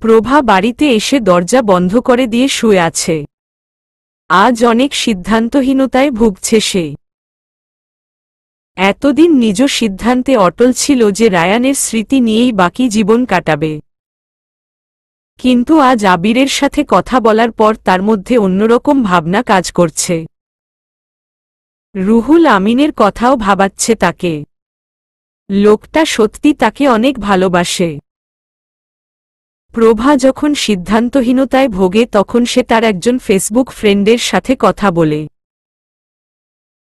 প্রভা বাড়িতে এসে দরজা বন্ধ করে দিয়ে শুয়ে আছে। আজ অনেক সিদ্ধান্তহীনতায় ভুগছে সে। এতদিন নিজ সিদ্ধান্তে অটল ছিল যে রায়ানের স্মৃতি নিয়েই বাকি জীবন কাটাবে, কিন্তু আজ আবিরের সাথে কথা বলার পর তার মধ্যে অন্যরকম ভাবনা কাজ করছে। রুহুল আমিনের কথাও ভাবাচ্ছে তাকে। লোকটা সত্যি তাকে অনেক ভালোবাসে। প্রভা যখন সিদ্ধান্তহীনতায় ভোগে তখন সে তার একজন ফেসবুক ফ্রেন্ডের সাথে কথা বলে।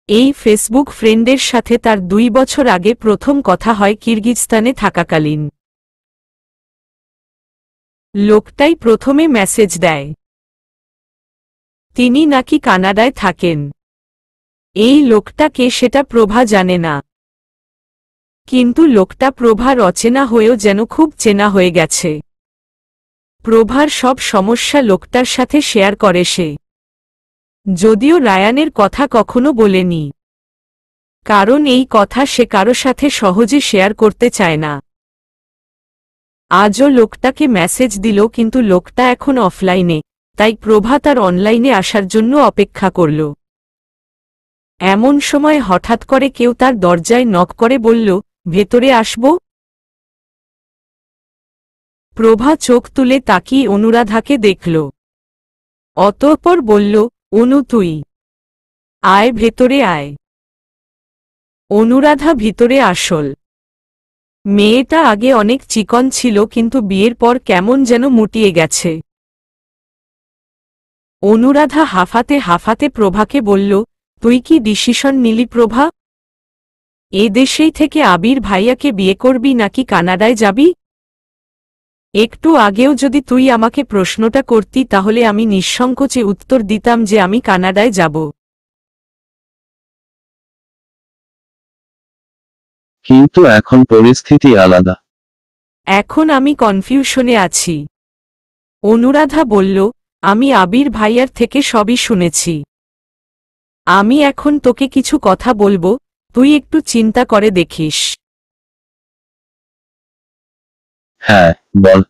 এই ফেসবুক ফ্রেন্ডের সাথে তার 2 বছর আগে প্রথম কথা হয় কিরগিজস্তানে থাকাকালীন। লোকটাই প্রথমে মেসেজ দেয়। তিনি নাকি কানাডায় থাকেন। এই লোকটাকে সেটা প্রভা জানে না, কিন্তু লোকটা প্রভার অচেনা হয়েও যেন খুব চেনা হয়ে গেছে। প্রভার সব সমস্যা লোকটার সাথে শেয়ার করে সে, যদিও রায়ানের কথা কখনো বলেনি, কারণ এই কথা সে কারো সাথে সহজে শেয়ার করতে চায় না। আজও লোকটাকে মেসেজ দিল, কিন্তু লোকটা এখন অফলাইনে, তাই প্রভা তার অনলাইনে আসার জন্য অপেক্ষা করল। এমন সময় হঠাৎ করে কেউ তার দরজায় নক করে বলল, ভেতরে আসব? প্রভা চোখ তুলে তাকিয়ে অনুরাধাকে দেখল। অতঃপর বলল, অনু তুই আয়, ভেতরে আয়। অনুরাধা ভিতরে আসল। মেয়েটা আগে অনেক চিকন ছিল, কিন্তু বিয়ের পর কেমন যেন মুটিয়ে গেছে। অনুরাধা হাঁফাতে হাঁফাতে প্রভাকে বলল, তুই কি ডিসিশন নিলি প্রভা? এ দেশেই থেকে আবির ভাইয়াকে বিয়ে করবি নাকি কানাডায় যাবি? একটু আগেও যদি তুই আমাকে প্রশ্নটা করতি তাহলে আমি নিঃসংকোচে উত্তর দিতাম যে আমি কানাডায় যাব। কিন্তু এখন পরিস্থিতি আলাদা। এখন আমি কনফিউশনে আছি। অনুরাধা বলল, আমি আবির ভাইয়ার থেকে সবই শুনেছি। আমি এখন তোকে কিছু কথা বলবো, তুই একটু চিন্তা করে দেখিস। হ্যাঁ, বল।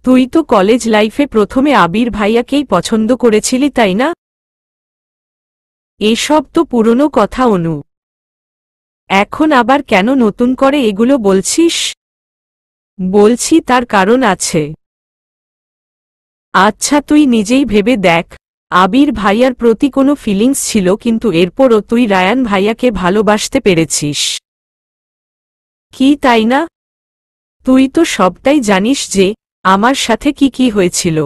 তুই তো কলেজ লাইফে প্রথমে আবির ভাইয়াকেই পছন্দ করেছিলি, তাই না? এসব তো পুরনো কথা অনু। এখন আবার কেন নতুন করে এগুলো বলছিস? বলছি তার কারণ আছে। আচ্ছা তুই নিজেই ভেবে দেখ, আবির ভাইয়ার প্রতি কোনো ফিলিংস ছিল, কিন্তু এরপরও তুই রায়ান ভাইয়াকে ভালোবাসতে পেরেছিস। কি তাই না? তুই তো সবটাই জানিস যে আমার সাথে কি কি হয়েছিল।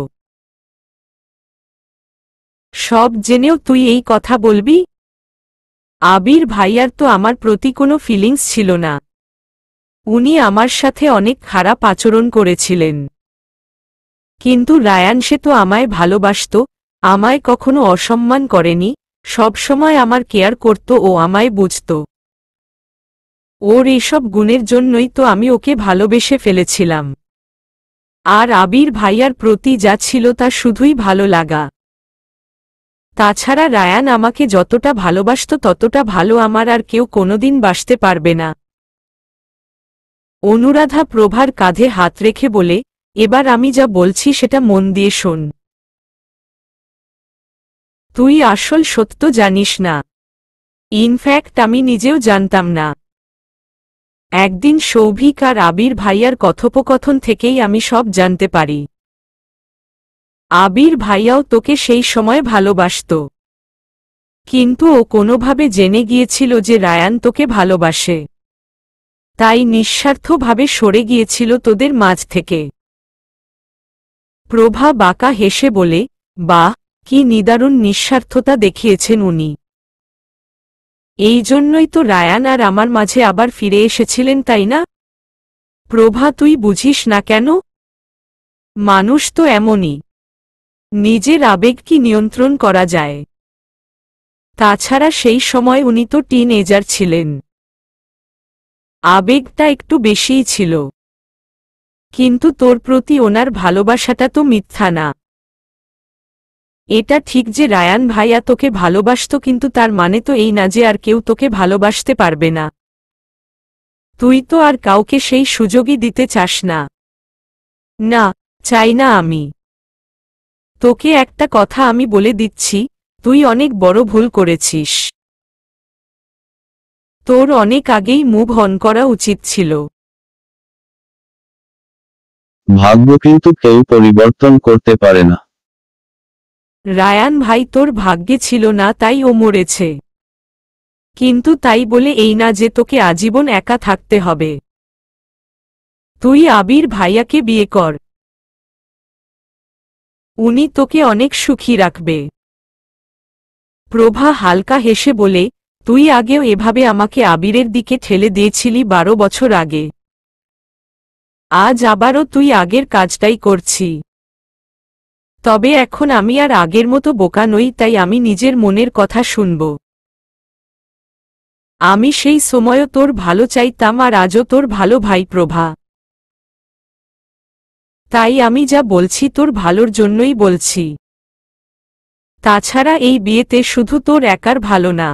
সব জেনেও তুই এই কথা বলবি? আবির ভাইয়ার তো আমার প্রতি কোনো ফিলিংস ছিল না। উনি আমার সাথে অনেক খারাপ আচরণ করেছিলেন, কিন্তু রায়ান সে তো আমায় ভালোবাসত, আমায় কখনো অসম্মান করেনি, সবসময় আমার কেয়ার করত ও আমায় বুঝত। ওর এসব গুণের জন্যই তো আমি ওকে ভালোবেসে ফেলেছিলাম। আর আবির ভাইয়ার প্রতি যা ছিল তা শুধুই ভালো লাগা। তাছাড়া রায়ান আমাকে যতটা ভালোবাসত ততটা ভালো আমার আর কেউ কোনোদিন বাসতে পারবে না। অনুরাধা প্রভার কাঁধে হাত রেখে বলে, এবার আমি যা বলছি সেটা মন দিয়ে শোন। তুই আসল সত্য জানিস না। ইনফ্যাক্ট আমি নিজেও জানতাম না। একদিন সৌভিক আর আবির ভাইয়ার কথোপকথন থেকেই আমি সব জানতে পারি। আবির ভাইয়াও তোকে সেই সময় ভালোবাসত, কিন্তু ও কোনোভাবে জেনে গিয়েছিল যে রায়ান তোকে ভালোবাসে, তাই নিঃস্বার্থভাবে সরে গিয়েছিল তোদের মাঝ থেকে। প্রভা বাঁকা হেসে বলে, বাহ, কি নিদারুণ নিঃস্বার্থতা দেখিয়েছেন উনি। এই জন্যই তো রায়ান আর আমার মাঝে আবার ফিরে এসেছিলেন, তাই না? প্রভা তুই বুঝিস না কেন? মানুষ তো এমনই, নিজের আবেগ কি নিয়ন্ত্রণ করা যায়? তাছাড়া সেই সময় উনি তো টিনএজার ছিলেন, আবেগটা একটু বেশিই ছিল। কিন্তু তোর প্রতি ওনার ভালোবাসাটা তো মিথ্যা না। এটা ঠিক যে রায়ান ভাইয়া তোকে ভালোবাসত, কিন্তু তার মানে তো এই না যে আর কেউ তোকে ভালোবাসতে পারবে না। তুই তো আর কাউকে সেই সুযোগই দিতে চাস না। না, চাই না আমি। তোকে একটা কথা আমি বলে দিচ্ছি, তুই অনেক বড় ভুল করেছিস। তোর অনেক আগেই মুভ অন করা উচিত ছিল। ভাগ্য কিন্তু কেউ পরিবর্তন করতে পারে না। রায়ান ভাই, তোর ভাগ্যে ছিল না তাই ও মরেছে, কিন্তু তাই বলে এই না যে তোকে আজীবন একা থাকতে হবে। তুই আবির ভাইয়াকে বিয়ে কর, উনি তোকে অনেক সুখী রাখবে। প্রভা হালকা হেসে বলে, তুই আগেও এভাবে আমাকে আবিরের দিকে ঠেলে দিয়েছিলি 12 বছর আগে। আজ আবারও তুই আগের কাজটাই করছি। তবে এখন আমি আর আগের মতো বোকা নই, তাই আমি নিজের মনের কথা শুনব। আমি সেই সময়ও তোর ভালো চাইতাম আর আজও তোর ভালো ভাই প্রভা। তাই আমি যা বলছি তোর ভালোর জন্যই বলছি। তাছাড়া এই বিয়েতে শুধু তোর একার ভালো না,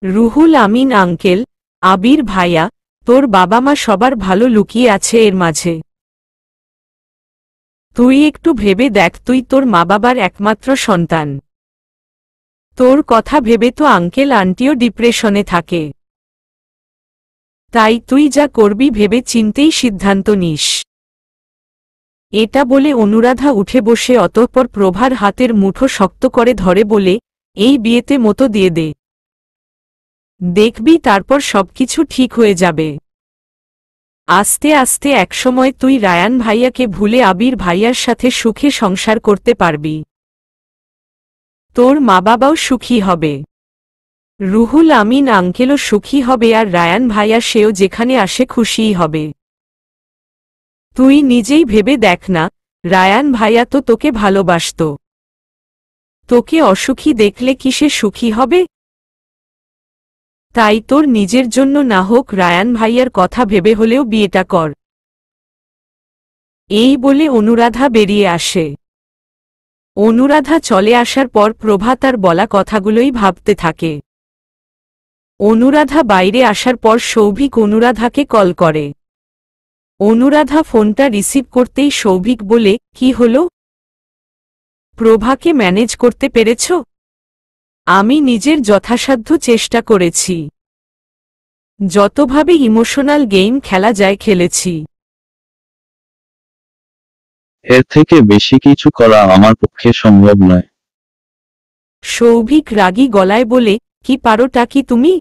রুহুল আমিন আঙ্কেল, আবির ভাইয়া, তোর বাবা মা সবার ভালো লুকিয়ে আছে এর মাঝে। তুই একটু ভেবে দেখ, তুই তোর মা বাবার একমাত্র সন্তান। তোর কথা ভেবে তো আঙ্কেল আন্টিও ডিপ্রেশনে থাকে। তাই তুই যা করবি ভেবে চিন্তেই সিদ্ধান্ত নিস। এটা বলে অনুরাধা উঠে বসে অতঃপর প্রভার হাতের মুঠো শক্ত করে ধরে বলে, এই বিয়েতে মতো দিয়ে দে। দেখবি তারপর সবকিছু ঠিক হয়ে যাবে। আস্তে আস্তে একসময় তুই রায়ান ভাইয়াকে ভুলে আবির ভাইয়ার সাথে সুখে সংসার করতে পারবি। তোর মা বাবাও সুখী হবে, রুহুল আমিন আঙ্কেলও সুখী হবে, আর রায়ান ভাইয়া সেও যেখানে আসে খুশিই হবে। তুই নিজেই ভেবে দেখ না, রায়ান ভাইয়া তো তোকে ভালোবাসত। তোকে অসুখী দেখলে কি সে সুখী হবে? তাই তোর নিজের জন্য না হোক, রায়ান ভাইয়ার কথা ভেবে হলেও বিয়েটা কর। এই বলে অনুরাধা বেরিয়ে আসে। অনুরাধা চলে আসার পর প্রভা তার বলা কথাগুলোই ভাবতে থাকে। অনুরাধা বাইরে আসার পর সৌভিক অনুরাধাকে কল করে। অনুরাধা ফোনটা রিসিভ করতেই সৌভিক বলে, কি হলো? প্রভাকে ম্যানেজ করতে পেরেছ? আমি নিজের যথাসাধ্য চেষ্টা করেছি, যতভাবে ইমোশনাল গেম খেলা যায় খেলেছি। এর থেকে বেশি কিছু করা আমার পক্ষে সম্ভব নয়। সৌভিক রাগী গলায় বলে, কি পারোটা কি তুমি?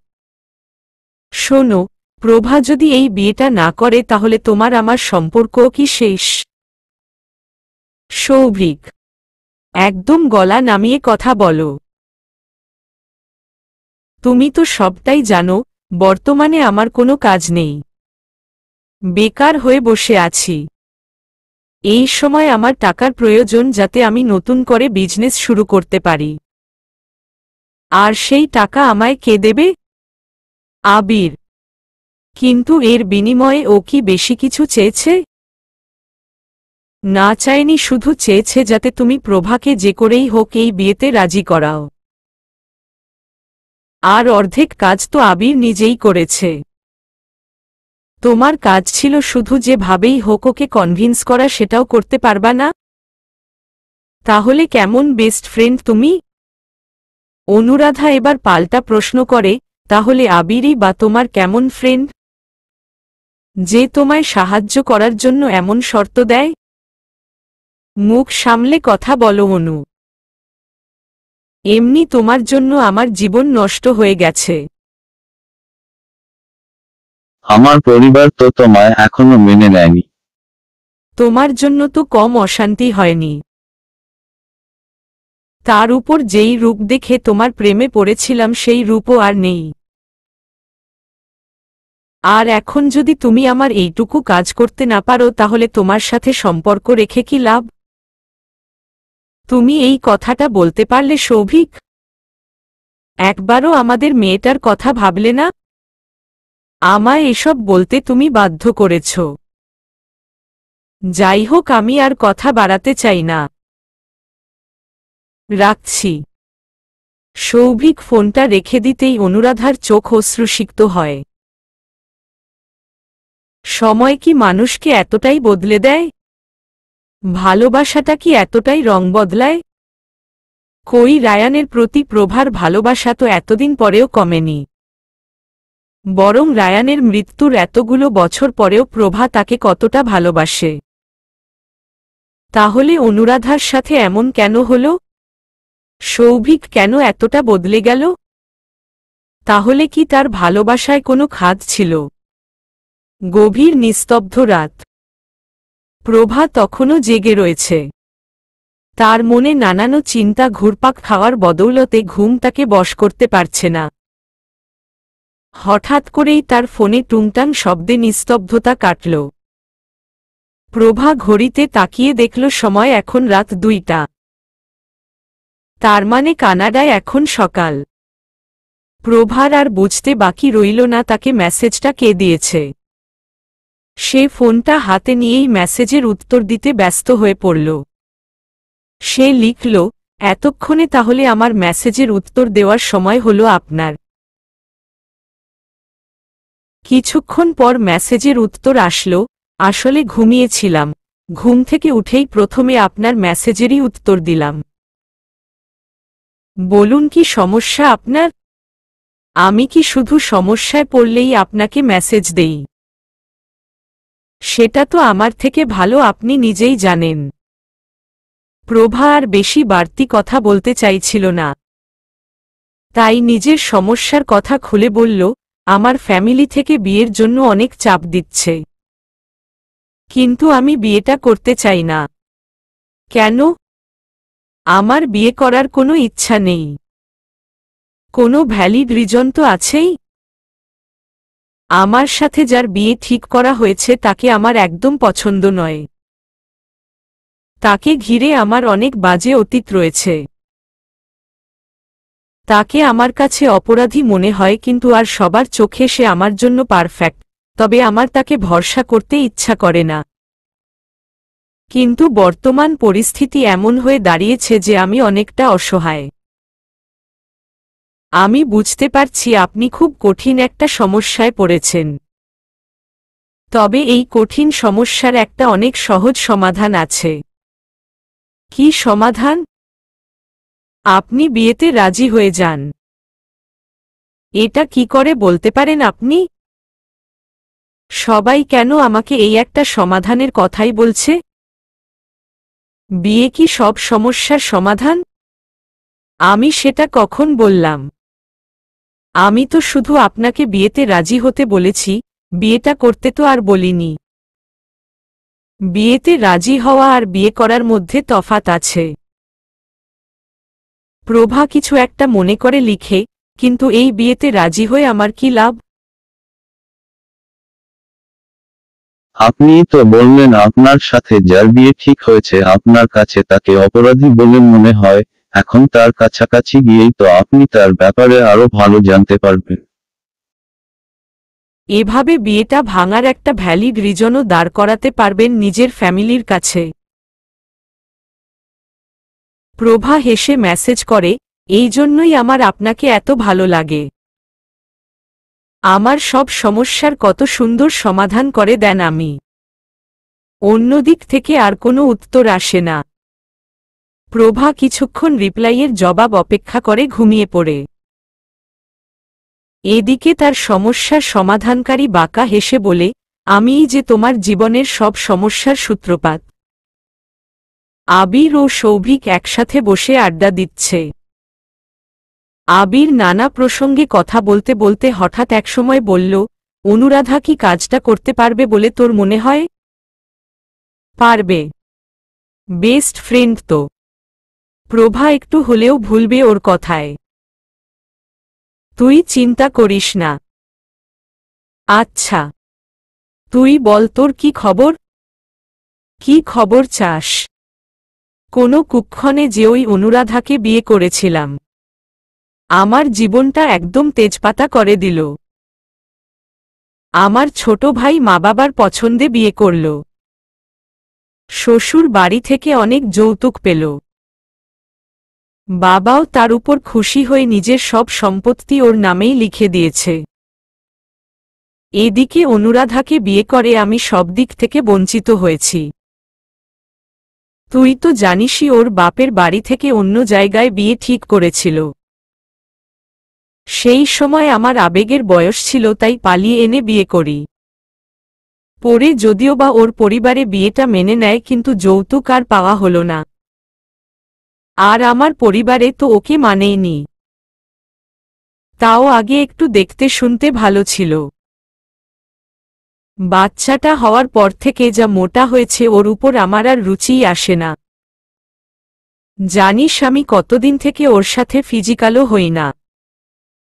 শোনো, প্রভা যদি এই বিয়েটা না করে তাহলে তোমার আমার সম্পর্কও কি শেষ? সৌভিক, একদম গলা নামিয়ে কথা বলো। তুমি তো সবটাই জানো, বর্তমানে আমার কোনো কাজ নেই, বেকার হয়ে বসে আছি। এই সময় আমার টাকার প্রয়োজন, যাতে আমি নতুন করে বিজনেস শুরু করতে পারি। আর সেই টাকা আমায় কে দেবে? আবির। কিন্তু এর বিনিময়ে ও কি বেশি কিছু চেয়েছে? না চায়নি, শুধু চেয়েছে যাতে তুমি প্রভাকে যে করেই হোক এই বিয়েতে রাজি করাও। আর অর্ধেক কাজ তো আবির নিজেই করেছে। তোমার কাজ ছিল শুধু যেভাবেই হোক ওকে কনভিন্স করা, সেটাও করতে পারবা না? তাহলে কেমন বেস্ট ফ্রেন্ড তুমি? অনুরাধা এবার পাল্টা প্রশ্ন করে, তাহলে আবিরই বা তোমার কেমন ফ্রেন্ড, যে তোমায় সাহায্য করার জন্য এমন শর্ত দেয়? মুখ সামলে কথা বলো অনু। এমনি তোমার জন্য আমার জীবন নষ্ট হয়ে গেছে। আমার পরিবার তো তোমায় এখনো মেনে নেয়নি। তোমার জন্য তো কম অশান্তি হয়নি। তার উপর যেই রূপ দেখে তোমার প্রেমে পড়েছিলাম সেই রূপও আর নেই। আর এখন যদি তুমি আমার এইটুকু কাজ করতে না পারো তাহলে তোমার সাথে সম্পর্ক রেখে কি লাভ? তুমি এই কথাটা বলতে পারলে সৌভিক? একবারও আমাদের মেয়েটার কথা ভাবলে না? আমায় এসব বলতে তুমি বাধ্য করেছ। যাই হোক, আমি আর কথা বাড়াতে চাই না, রাখছি। সৌভিক ফোনটা রেখে দিতেই অনুরাধার চোখ অশ্রুসিক্ত হয়। সময় কি মানুষকে এতটাই বদলে দেয়? ভালোবাসাটা কি এতটাই রং বদলায়? কই রায়ানের প্রতি প্রভার ভালোবাসা তো এতদিন পরেও কমেনি। বরং রায়ানের মৃত্যুর এতগুলো বছর পরেও প্রভা তাকে কতটা ভালোবাসে। তাহলে অনুরাধার সাথে এমন কেন হলো? সৌভিক কেন এতটা বদলে গেল? তাহলে কি তার ভালোবাসায় কোনো খাদ ছিল? গভীর নিস্তব্ধ রাত। প্রভা তখনও জেগে রয়েছে। তার মনে নানানো চিন্তা ঘুরপাক খাওয়ার বদৌলতে ঘুম তাকে বশ করতে পারছে না। হঠাৎ করেই তার ফোনে টুংটাং শব্দে নিস্তব্ধতা কাটল। প্রভা ঘড়িতে তাকিয়ে দেখল সময় এখন রাত 2টা। তার মানে কানাডায় এখন সকাল। প্রভার আর বুঝতে বাকি রইল না তাকে মেসেজটা কে দিয়েছে। সে ফোনটা হাতে নিয়েই মেসেজের উত্তর দিতে ব্যস্ত হয়ে পড়ল। সে লিখল, এতক্ষণে তাহলে আমার মেসেজের উত্তর দেওয়ার সময় হলো আপনার। কিছুক্ষণ পর মেসেজের উত্তর আসলো, আসলে ঘুমিয়েছিলাম, ঘুম থেকে উঠেই প্রথমে আপনার মেসেজেরই উত্তর দিলাম। বলুন কি সমস্যা আপনার? আমি কি শুধু সমস্যায় পড়লেই আপনাকে মেসেজ দেই? সেটা তো আমার থেকে ভালো আপনি নিজেই জানেন। প্রভা আর বেশি বাড়তি কথা বলতে চাইছিল না। তাই নিজের সমস্যার কথা খুলে বলল, আমার ফ্যামিলি থেকে বিয়ের জন্য অনেক চাপ দিচ্ছে। কিন্তু আমি বিয়েটা করতে চাই না। কেন? আমার বিয়ে করার কোনো ইচ্ছা নেই। কোনো ভ্যালিড রিজন তো আছেই। আমার সাথে যার বিয়ে ঠিক করা হয়েছে তাকে আমার একদম পছন্দ নয়। তাকে ঘিরে আমার অনেক বাজে অতীত রয়েছে। তাকে আমার কাছে অপরাধী মনে হয়, কিন্তু আর সবার চোখে সে আমার জন্য পারফেক্ট, তবে আমার তাকে ভরসা করতে ইচ্ছা করে না। কিন্তু বর্তমান পরিস্থিতি এমন হয়ে দাঁড়িয়েছে যে আমি অনেকটা অসহায়। আমি বুঝতে পারছি আপনি খুব কঠিন একটা সমস্যায় পড়েছেন। তবে এই কঠিন সমস্যার একটা অনেক সহজ সমাধান আছে। কি সমাধান? আপনি বিয়েতে রাজি হয়ে যান। এটা কি করে বলতে পারেন আপনি? সবাই কেন আমাকে এই একটা সমাধানের কথাই বলছে? বিয়ে কি সব সমস্যার সমাধান? আমি সেটা কখন বললাম? আমি তো শুধু আপনাকে বিয়েতে রাজি হতে বলেছি, বিয়েটা করতে তো আর বলিনি। বিয়েতে রাজি হওয়া আর বিয়ে করার মধ্যে তফাত আছে। প্রভা কিছু একটা মনে করে লিখে, কিন্তু এই বিয়েতে রাজি হয়ে আমার কি লাভ? আপনিই তো বললেন আপনার সাথে যার বিয়ে ঠিক হয়েছে আপনার কাছে তাকে অপরাধী বলে মনে হয়, এখন তার কাছাকাছি গিয়েই তো আপনি তার ব্যাপারে আরো ভালো জানতে পারবেন। এভাবে বিয়েটা ভাঙার একটা ভ্যালিড রিজনও দাঁড় করাতে পারবেন নিজের ফ্যামিলির কাছে। প্রভা হেসে মেসেজ করে, এই জন্যই আমার আপনাকে এত ভালো লাগে। আমার সব সমস্যার কত সুন্দর সমাধান করে দেন আমি। অন্যদিক থেকে আর কোনো উত্তর আসে না। প্রভা কিছুক্ষণ রিপ্লাইয়ের জবাব অপেক্ষা করে ঘুমিয়ে পড়ে। এদিকে তার সমস্যার সমাধানকারী বাঁকা হেসে বলে, আমিই যে তোমার জীবনের সব সমস্যার সূত্রপাত। আবির ও সৌভিক একসাথে বসে আড্ডা দিচ্ছে। আবির নানা প্রসঙ্গে কথা বলতে বলতে হঠাৎ একসময় বলল, অনুরাধা কি কাজটা করতে পারবে বলে তোর মনে হয়? পারবে। বেস্ট ফ্রেন্ড তো। প্রভা একটু হলেও ভুলবে ওর কথায়। তুই চিন্তা করিস না। আচ্ছা, তুই বল তোর কি খবর? কি খবর চাস? কোনো কুক্ষণে যে ওই অনুরাধাকে বিয়ে করেছিলাম, আমার জীবনটা একদম তেজপাতা করে দিল। আমার ছোট ভাই মা বাবার পছন্দে বিয়ে করল। শ্বশুর বাড়ি থেকে অনেক যৌতুক পেল। বাবাও তার উপর খুশি হয়ে নিজের সব সম্পত্তি ওর নামেই লিখে দিয়েছে। এদিকে অনুরাধাকে বিয়ে করে আমি সব দিক থেকে বঞ্চিত হয়েছি। তুই তো জানিসই ওর বাপের বাড়ি থেকে অন্য জায়গায় বিয়ে ঠিক করেছিল। সেই সময় আমার আবেগের বয়স ছিল, তাই পালিয়ে এনে বিয়ে করি। পরে যদিও বা ওর পরিবারে বিয়েটা মেনে নেয়, কিন্তু যৌতুক আর পাওয়া হলো না। আর আমার পরিবারে তো ওকে মানেইনি। তাও আগে একটু দেখতে শুনতে ভালো ছিল। বাচ্চাটা হওয়ার পর থেকে যা মোটা হয়েছে, ওর উপর আমার আর রুচিই আসে না। জানিস আমি কতদিন থেকে ওর সাথে ফিজিক্যালও হই না।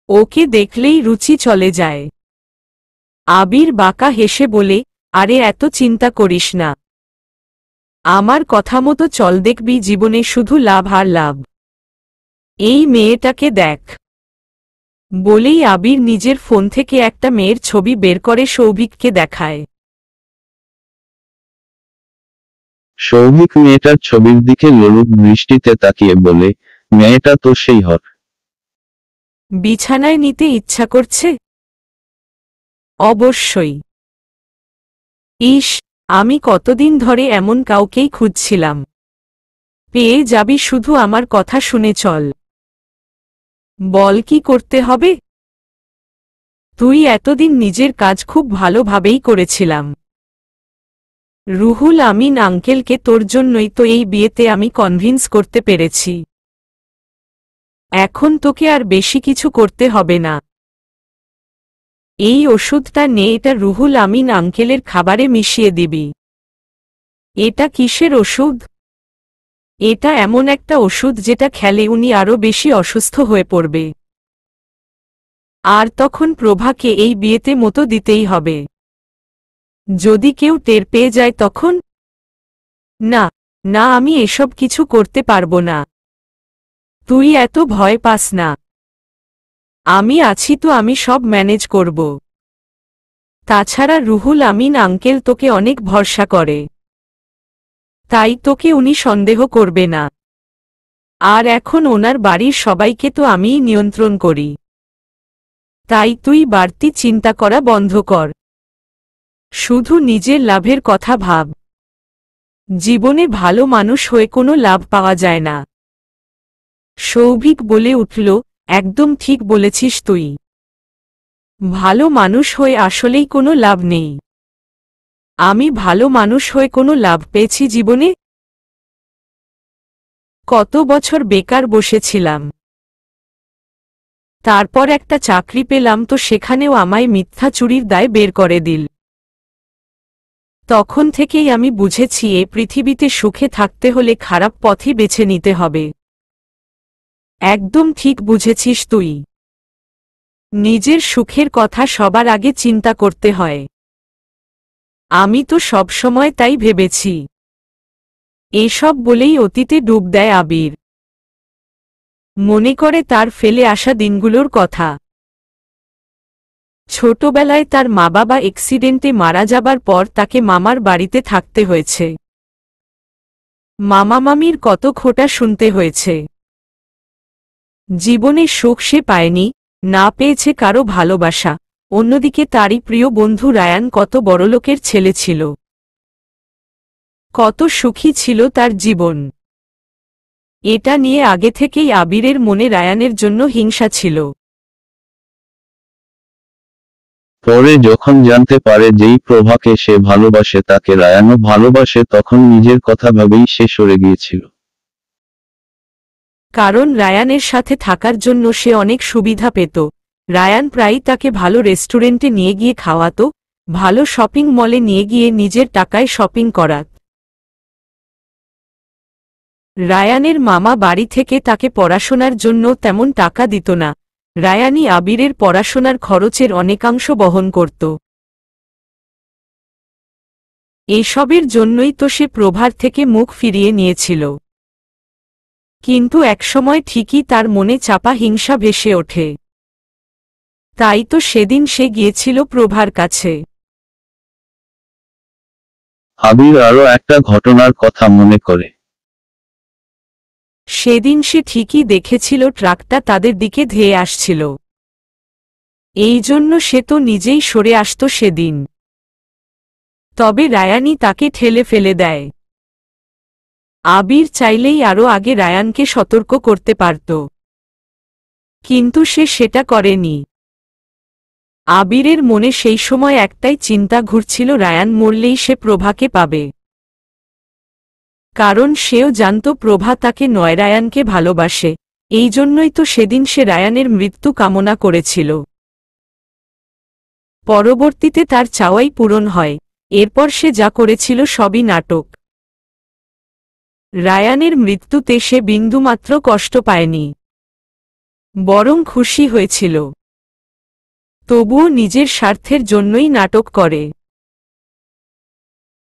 ওকে দেখলেই রুচি চলে যায়। আবির বাঁকা হেসে বলে, আরে এত চিন্তা করিস না, আমার কথা মতো চল, দেখবি জীবনে শুধু লাভ আর লাভ। এই মেয়েটাকে দেখ। বলেই আবির নিজের ফোন থেকে একটা মেয়ের ছবি বের করে সৌভিককে দেখায়। সৌভিক মেয়েটার ছবির দিকে লোলুপ দৃষ্টিতে তাকিয়ে বলে, মেয়েটা তো সেই হট। বিছানায় নিতে ইচ্ছা করছে? অবশ্যই। ইস, আমি কতদিন ধরে এমন কাউকেই খুঁজছিলাম। পেয়ে যাবি, শুধু আমার কথা শুনে চল। বল কি করতে হবে? তুই এতদিন নিজের কাজ খুব ভালোভাবেই করেছিলাম। রুহুল আমিন আঙ্কেলকে তোর জন্যই তো এই বিয়েতে আমি কনভিন্স করতে পেরেছি। এখন তোকে আর বেশি কিছু করতে হবে না। এই ওষুধটা নে, এটা রুহুল আমিন আঙ্কেলের খাবারে মিশিয়ে দিবি। এটা কিসের ওষুধ? এটা এমন একটা ওষুধ যেটা খেলে উনি আরও বেশি অসুস্থ হয়ে পড়বে। আর তখন প্রভাকে এই বিয়েতে মতো দিতেই হবে। যদি কেউ টের পেয়ে যায় তখন? না, না, আমি এসব কিছু করতে পারবো না। তুই এত ভয় পাস না। আমি আছি তো, আমি সব ম্যানেজ করব। তাছাড়া রুহুল আমিন আঙ্কেল তোকে অনেক ভরসা করে, তাই তোকে উনি সন্দেহ করবে না। আর এখন ওনার বাড়ির সবাইকে তো আমিই নিয়ন্ত্রণ করি। তাই তুই বাড়তি চিন্তা করা বন্ধ কর। শুধু নিজের লাভের কথা ভাব। জীবনে ভালো মানুষ হয়ে কোনো লাভ পাওয়া যায় না। সৌভিক বলে উঠল, একদম ঠিক বলেছিস তুই। ভালো মানুষ হয়ে আসলেই কোনো লাভ নেই। আমি ভালো মানুষ হয়ে কোনো লাভ পেয়েছি জীবনে? কত বছর বেকার বসেছিলাম, তারপর একটা চাকরি পেলাম, তো সেখানেও আমায় মিথ্যা চুরির দায় বের করে দিল। তখন থেকেই আমি বুঝেছি, এ পৃথিবীতে সুখে থাকতে হলে খারাপ পথই বেছে নিতে হবে। একদম ঠিক বুঝেছিস তুই। নিজের সুখের কথা সবার আগে চিন্তা করতে হয়। আমি তো সবসময় তাই ভেবেছি। এসব বলেই অতীতে ডুব দেয় আবির। মনে করে তার ফেলে আসা দিনগুলোর কথা। ছোটবেলায় তার মা বাবা অ্যাক্সিডেন্টে মারা যাবার পর তাকে মামার বাড়িতে থাকতে হয়েছে। মামা মামির কত খোঁটা শুনতে হয়েছে। জীবনে সুখ সে পায়নি, না পেয়েছে কারো ভালোবাসা। অন্যদিকে তারই প্রিয় বন্ধু রায়ান কত বড়লোকের ছেলে ছিল। কত সুখী ছিল তার জীবন। এটা নিয়ে আগে থেকেই আবিরের মনে রায়ানের জন্য হিংসা ছিল। পরে যখন জানতে পারে যেই প্রভাকে সে ভালোবাসে তাকে রায়ানও ভালোবাসে, তখন নিজের কথা ভেবেই সে সরে গিয়েছিল। কারণ রায়ানের সাথে থাকার জন্য সে অনেক সুবিধা পেত। রায়ান প্রায়ই তাকে ভালো রেস্টুরেন্টে নিয়ে গিয়ে খাওয়াতো, ভালো শপিং মলে নিয়ে গিয়ে নিজের টাকায় শপিং করাত। রায়ানের মামা বাড়ি থেকে তাকে পড়াশোনার জন্য তেমন টাকা দিত না। রায়ানই আবিরের পড়াশোনার খরচের অনেকাংশ বহন করত। এসবের জন্যই তো সে প্রভার থেকে মুখ ফিরিয়ে নিয়েছিল। কিন্তু একসময় ঠিকই তার মনে চাপা হিংসা ভেসে ওঠে। তাই তো সেদিন সে গিয়েছিল প্রভার কাছে। আবির আরো একটা ঘটনার কথা মনে করে। সেদিন সে ঠিকই দেখেছিল ট্রাকটা তাদের দিকে ধেয়ে আসছিল। এই জন্য সে তো নিজেই সরে আসত সেদিন। তবে রায়ানই তাকে ঠেলে ফেলে দেয়। আবির চাইলেই আরও আগে রায়ানকে সতর্ক করতে পারত, কিন্তু সে সেটা করেনি। আবিরের মনে সেই সময় একটাই চিন্তা ঘুরছিল, রায়ান মরলেই সে প্রভাকে পাবে। কারণ সেও জানত প্রভা তাকে নয়, রায়ানকে ভালোবাসে। এই জন্যই তো সেদিন সে রায়ানের মৃত্যু কামনা করেছিল। পরবর্তীতে তার চাওয়াই পূরণ হয়। এরপর সে যা করেছিল সবই নাটক। রায়ানের মৃত্যুতে সে বিন্দুমাত্র কষ্ট পায়নি, বরং খুশি হয়েছিল। তবুও নিজের স্বার্থের জন্যই নাটক করে,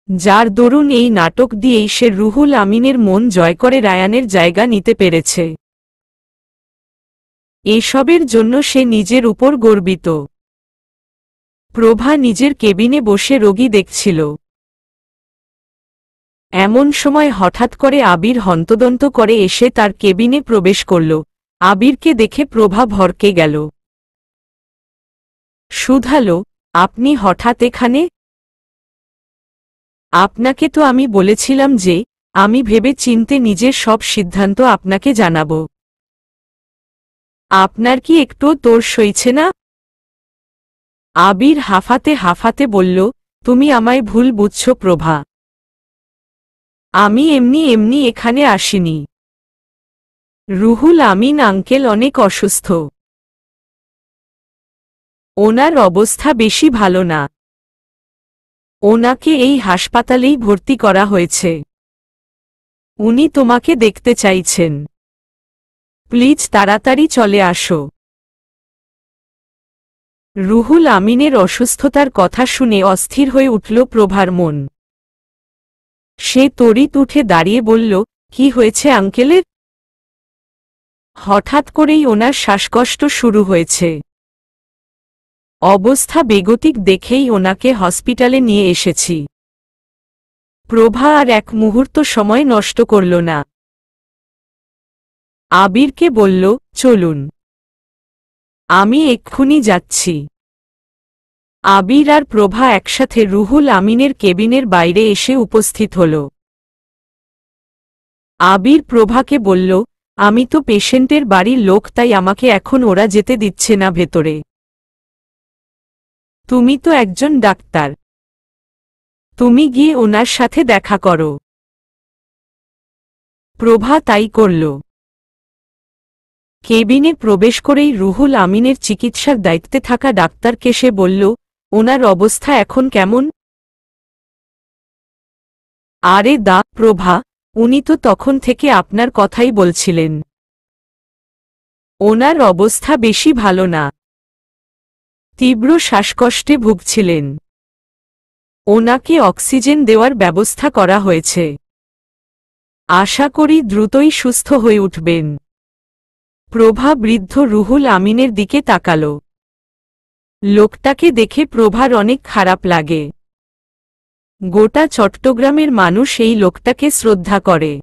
যার দরুন এই নাটক দিয়েই সে রুহুল আমিনের মন জয় করে রায়ানের জায়গা নিতে পেরেছে। এসবের জন্য সে নিজের উপর গর্বিত। প্রভা নিজের কেবিনে বসে রোগী দেখছিল। এমন সময় হঠাৎ করে আবির হন্তদন্ত করে এসে তার কেবিনে প্রবেশ করল। আবিরকে দেখে প্রভা ভরকে গেল। শুধালো, আপনি হঠাৎ এখানে? আপনাকে তো আমি বলেছিলাম যে আমি ভেবে চিন্তে নিজের সব সিদ্ধান্ত আপনাকে জানাব। আপনার কি একটুও তোর সইছে না? আবির হাঁফাতে হাঁফাতে বলল, তুমি আমায় ভুল বুঝছ প্রভা। আমি এমনি এমনি এখানে আসিনি। রুহুল আমিন আঙ্কেল অনেক অসুস্থ। ওনার অবস্থা বেশি ভালো না। ওনাকে এই হাসপাতালেই ভর্তি করা হয়েছে। উনি তোমাকে দেখতে চাইছেন। প্লিজ তাড়াতাড়ি চলে আসো। রুহুল আমিনের অসুস্থতার কথা শুনে অস্থির হয়ে উঠল প্রভার মন। সে তড়িৎ উঠে দাঁড়িয়ে বলল, কি হয়েছে আঙ্কেলের? হঠাৎ করেই ওনার শ্বাসকষ্ট শুরু হয়েছে। অবস্থা বেগতিক দেখেই ওনাকে হসপিটালে নিয়ে এসেছি। প্রভা আর এক মুহূর্ত সময় নষ্ট করল না। আবিরকে বলল, চলুন, আমি এক্ষুনি যাচ্ছি। আবির আর প্রভা একসাথে রুহুল আমিনের কেবিনের বাইরে এসে উপস্থিত হল। আবির প্রভাকে বলল, আমি তো পেশেন্টের বাড়ির লোক, তাই আমাকে এখন ওরা যেতে দিচ্ছে না ভেতরে। তুমি তো একজন ডাক্তার, তুমি গিয়ে ওনার সাথে দেখা করো। প্রভা তাই করল। কেবিনে প্রবেশ করেই রুহুল আমিনের চিকিৎসার দায়িত্বে থাকা ডাক্তারকে সে বলল, ওনার অবস্থা এখন কেমন? আরে প্রভা, উনি তো তখন থেকে আপনার কথাই বলছিলেন। ওনার অবস্থা বেশি ভালো না, তীব্র শ্বাসকষ্টে ভুগছিলেন। ওনাকে অক্সিজেন দেওয়ার ব্যবস্থা করা হয়েছে। আশা করি দ্রুতই সুস্থ হয়ে উঠবেন। প্রভা বৃদ্ধ রুহুল আমিনের দিকে তাকাল। লোকটাকে দেখে প্রভার অনেক খারাপ লাগে। গোটা চট্টগ্রামের মানুষ এই লোকটাকে শ্রদ্ধা করে।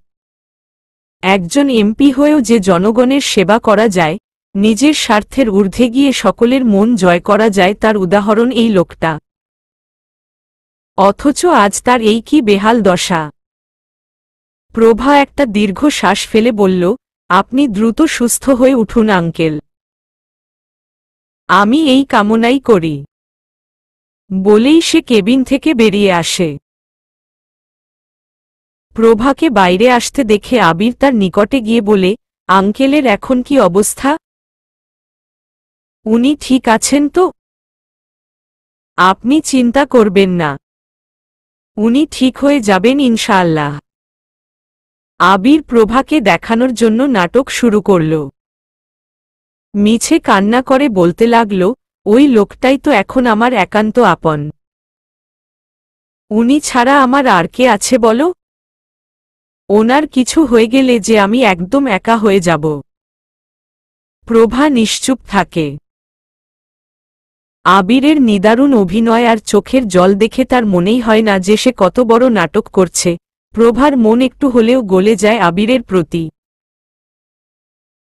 একজন এমপি হয়েও যে জনগণের সেবা করা যায়, নিজের স্বার্থের ঊর্ধ্বে গিয়ে সকলের মন জয় করা যায়, তার উদাহরণ এই লোকটা। অথচ আজ তার এই কি বেহাল দশা। প্রভা একটা দীর্ঘ শ্বাস ফেলে বলল, আপনি দ্রুত সুস্থ হয়ে উঠুন আঙ্কেল। আমি এই কামনাই করি। বলেই সে কেবিন থেকে বেরিয়ে আসে। প্রভাকে বাইরে আসতে দেখে আবির তার নিকটে গিয়ে বলে, আঙ্কেলের এখন কি অবস্থা? উনি ঠিক আছেন তো? আপনি চিন্তা করবেন না, উনি ঠিক হয়ে যাবেন ইনশাআল্লাহ। আবির প্রভাকে দেখানোর জন্য নাটক শুরু করল। মিছে কান্না করে বলতে লাগল, ওই লোকটাই তো এখন আমার একান্ত আপন। উনি ছাড়া আমার আর কে আছে বলো? ওনার কিছু হয়ে গেলে যে আমি একদম একা হয়ে যাব। প্রভা নিশ্চুপ থাকে। আবিরের নিদারুণ অভিনয় আর চোখের জল দেখে তার মনেই হয় না যে সে কত বড় নাটক করছে। প্রভার মন একটু হলেও গলে যায় আবিরের প্রতি।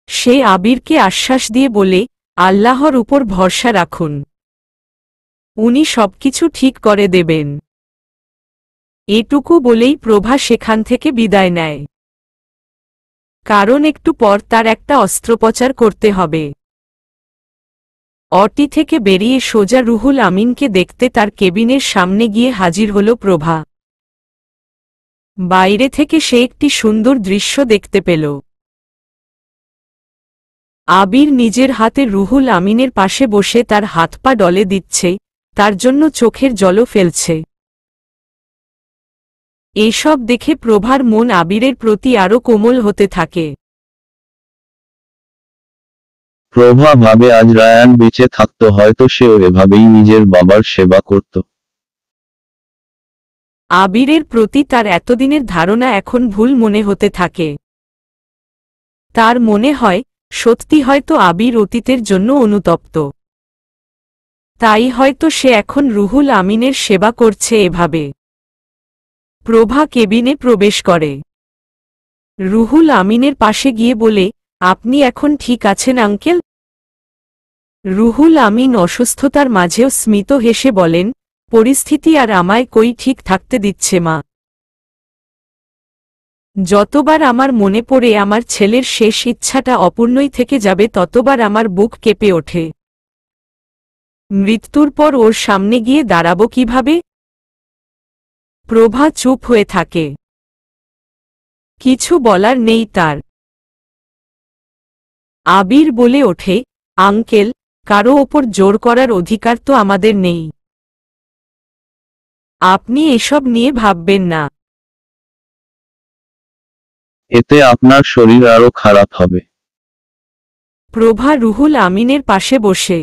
সে আবিরকে আশ্বাস দিয়ে বলে, আল্লাহর উপর ভরসা রাখুন, উনি সবকিছু ঠিক করে দেবেন। এটুকু বলেই প্রভা সেখান থেকে বিদায় নেয়। কারণ একটু পর তার একটা অস্ত্রোপচার করতে হবে। অটি থেকে বেরিয়ে সোজা রুহুল আমিনকে দেখতে তার কেবিনের সামনে গিয়ে হাজির হল প্রভা। বাইরে থেকে সে একটি সুন্দর দৃশ্য দেখতে পেল। আবির নিজের হাতে রুহুল আমিনের পাশে বসে তার হাত পা ডলে দিচ্ছে, তার জন্য চোখের জলও ফেলছে। এসব দেখে প্রভার মন আবিরের প্রতি আরও কোমল হতে থাকে। প্রভা ভাবে আজ রায়ান বেঁচে থাকতো হয়তো সেও এভাবেই নিজের বাবার সেবা করত। আবিরের প্রতি তার এতদিনের ধারণা এখন ভুল মনে হতে থাকে। তার মনে হয় সত্যি হয়তো আবির অতীতের জন্য অনুতপ্ত। তাই হয়তো সে এখন রুহুল আমিনের সেবা করছে এভাবে। প্রভা কেবিনে প্রবেশ করে। রুহুল আমিনের পাশে গিয়ে বলে, আপনি এখন ঠিক আছেন আঙ্কেল? রুহুল আমিন অসুস্থতার মাঝেও স্মিত হেসে বলেন, পরিস্থিতি আর আমায় কই ঠিক থাকতে দিচ্ছে মা। যতবার আমার মনে পড়ে আমার ছেলের শেষ ইচ্ছাটা অপূর্ণই থেকে যাবে ততবার আমার বুক কেঁপে ওঠে। মৃত্যুর পর ওর সামনে গিয়ে দাঁড়াবো কিভাবে? প্রভা চুপ হয়ে থাকে। কিছু বলার নেই তার। আবির বলে ওঠে, আঙ্কেল, কারো ওপর জোর করার অধিকার তো আমাদের নেই। আপনি এসব নিয়ে ভাববেন না। এতে আপনার শরীর আরো খারাপ হবে। প্রভা রুহুল আমিনের পাশে বসে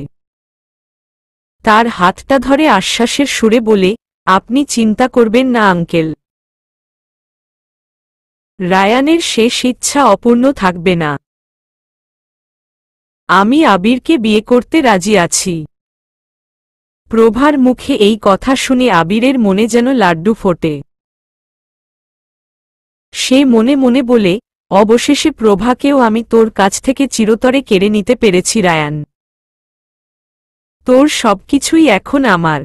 তার হাতটা ধরে আশ্বাসের সুরে বলে, আপনি চিন্তা করবেন না আঙ্কেল। রায়ানের শেষ ইচ্ছা অপূর্ণ থাকবে না। আমি আবিরকে বিয়ে করতে রাজি আছি। প্রভার মুখে এই কথা শুনে আবিরের মনে যেন লাড্ডু ফোটে। সে মনে মনে বলে, অবশেষে প্রভাকেও আমি তোর কাছ থেকে চিরতরে কেড়ে নিতে পেরেছি রায়ান। তোর সবকিছুই এখন আমার।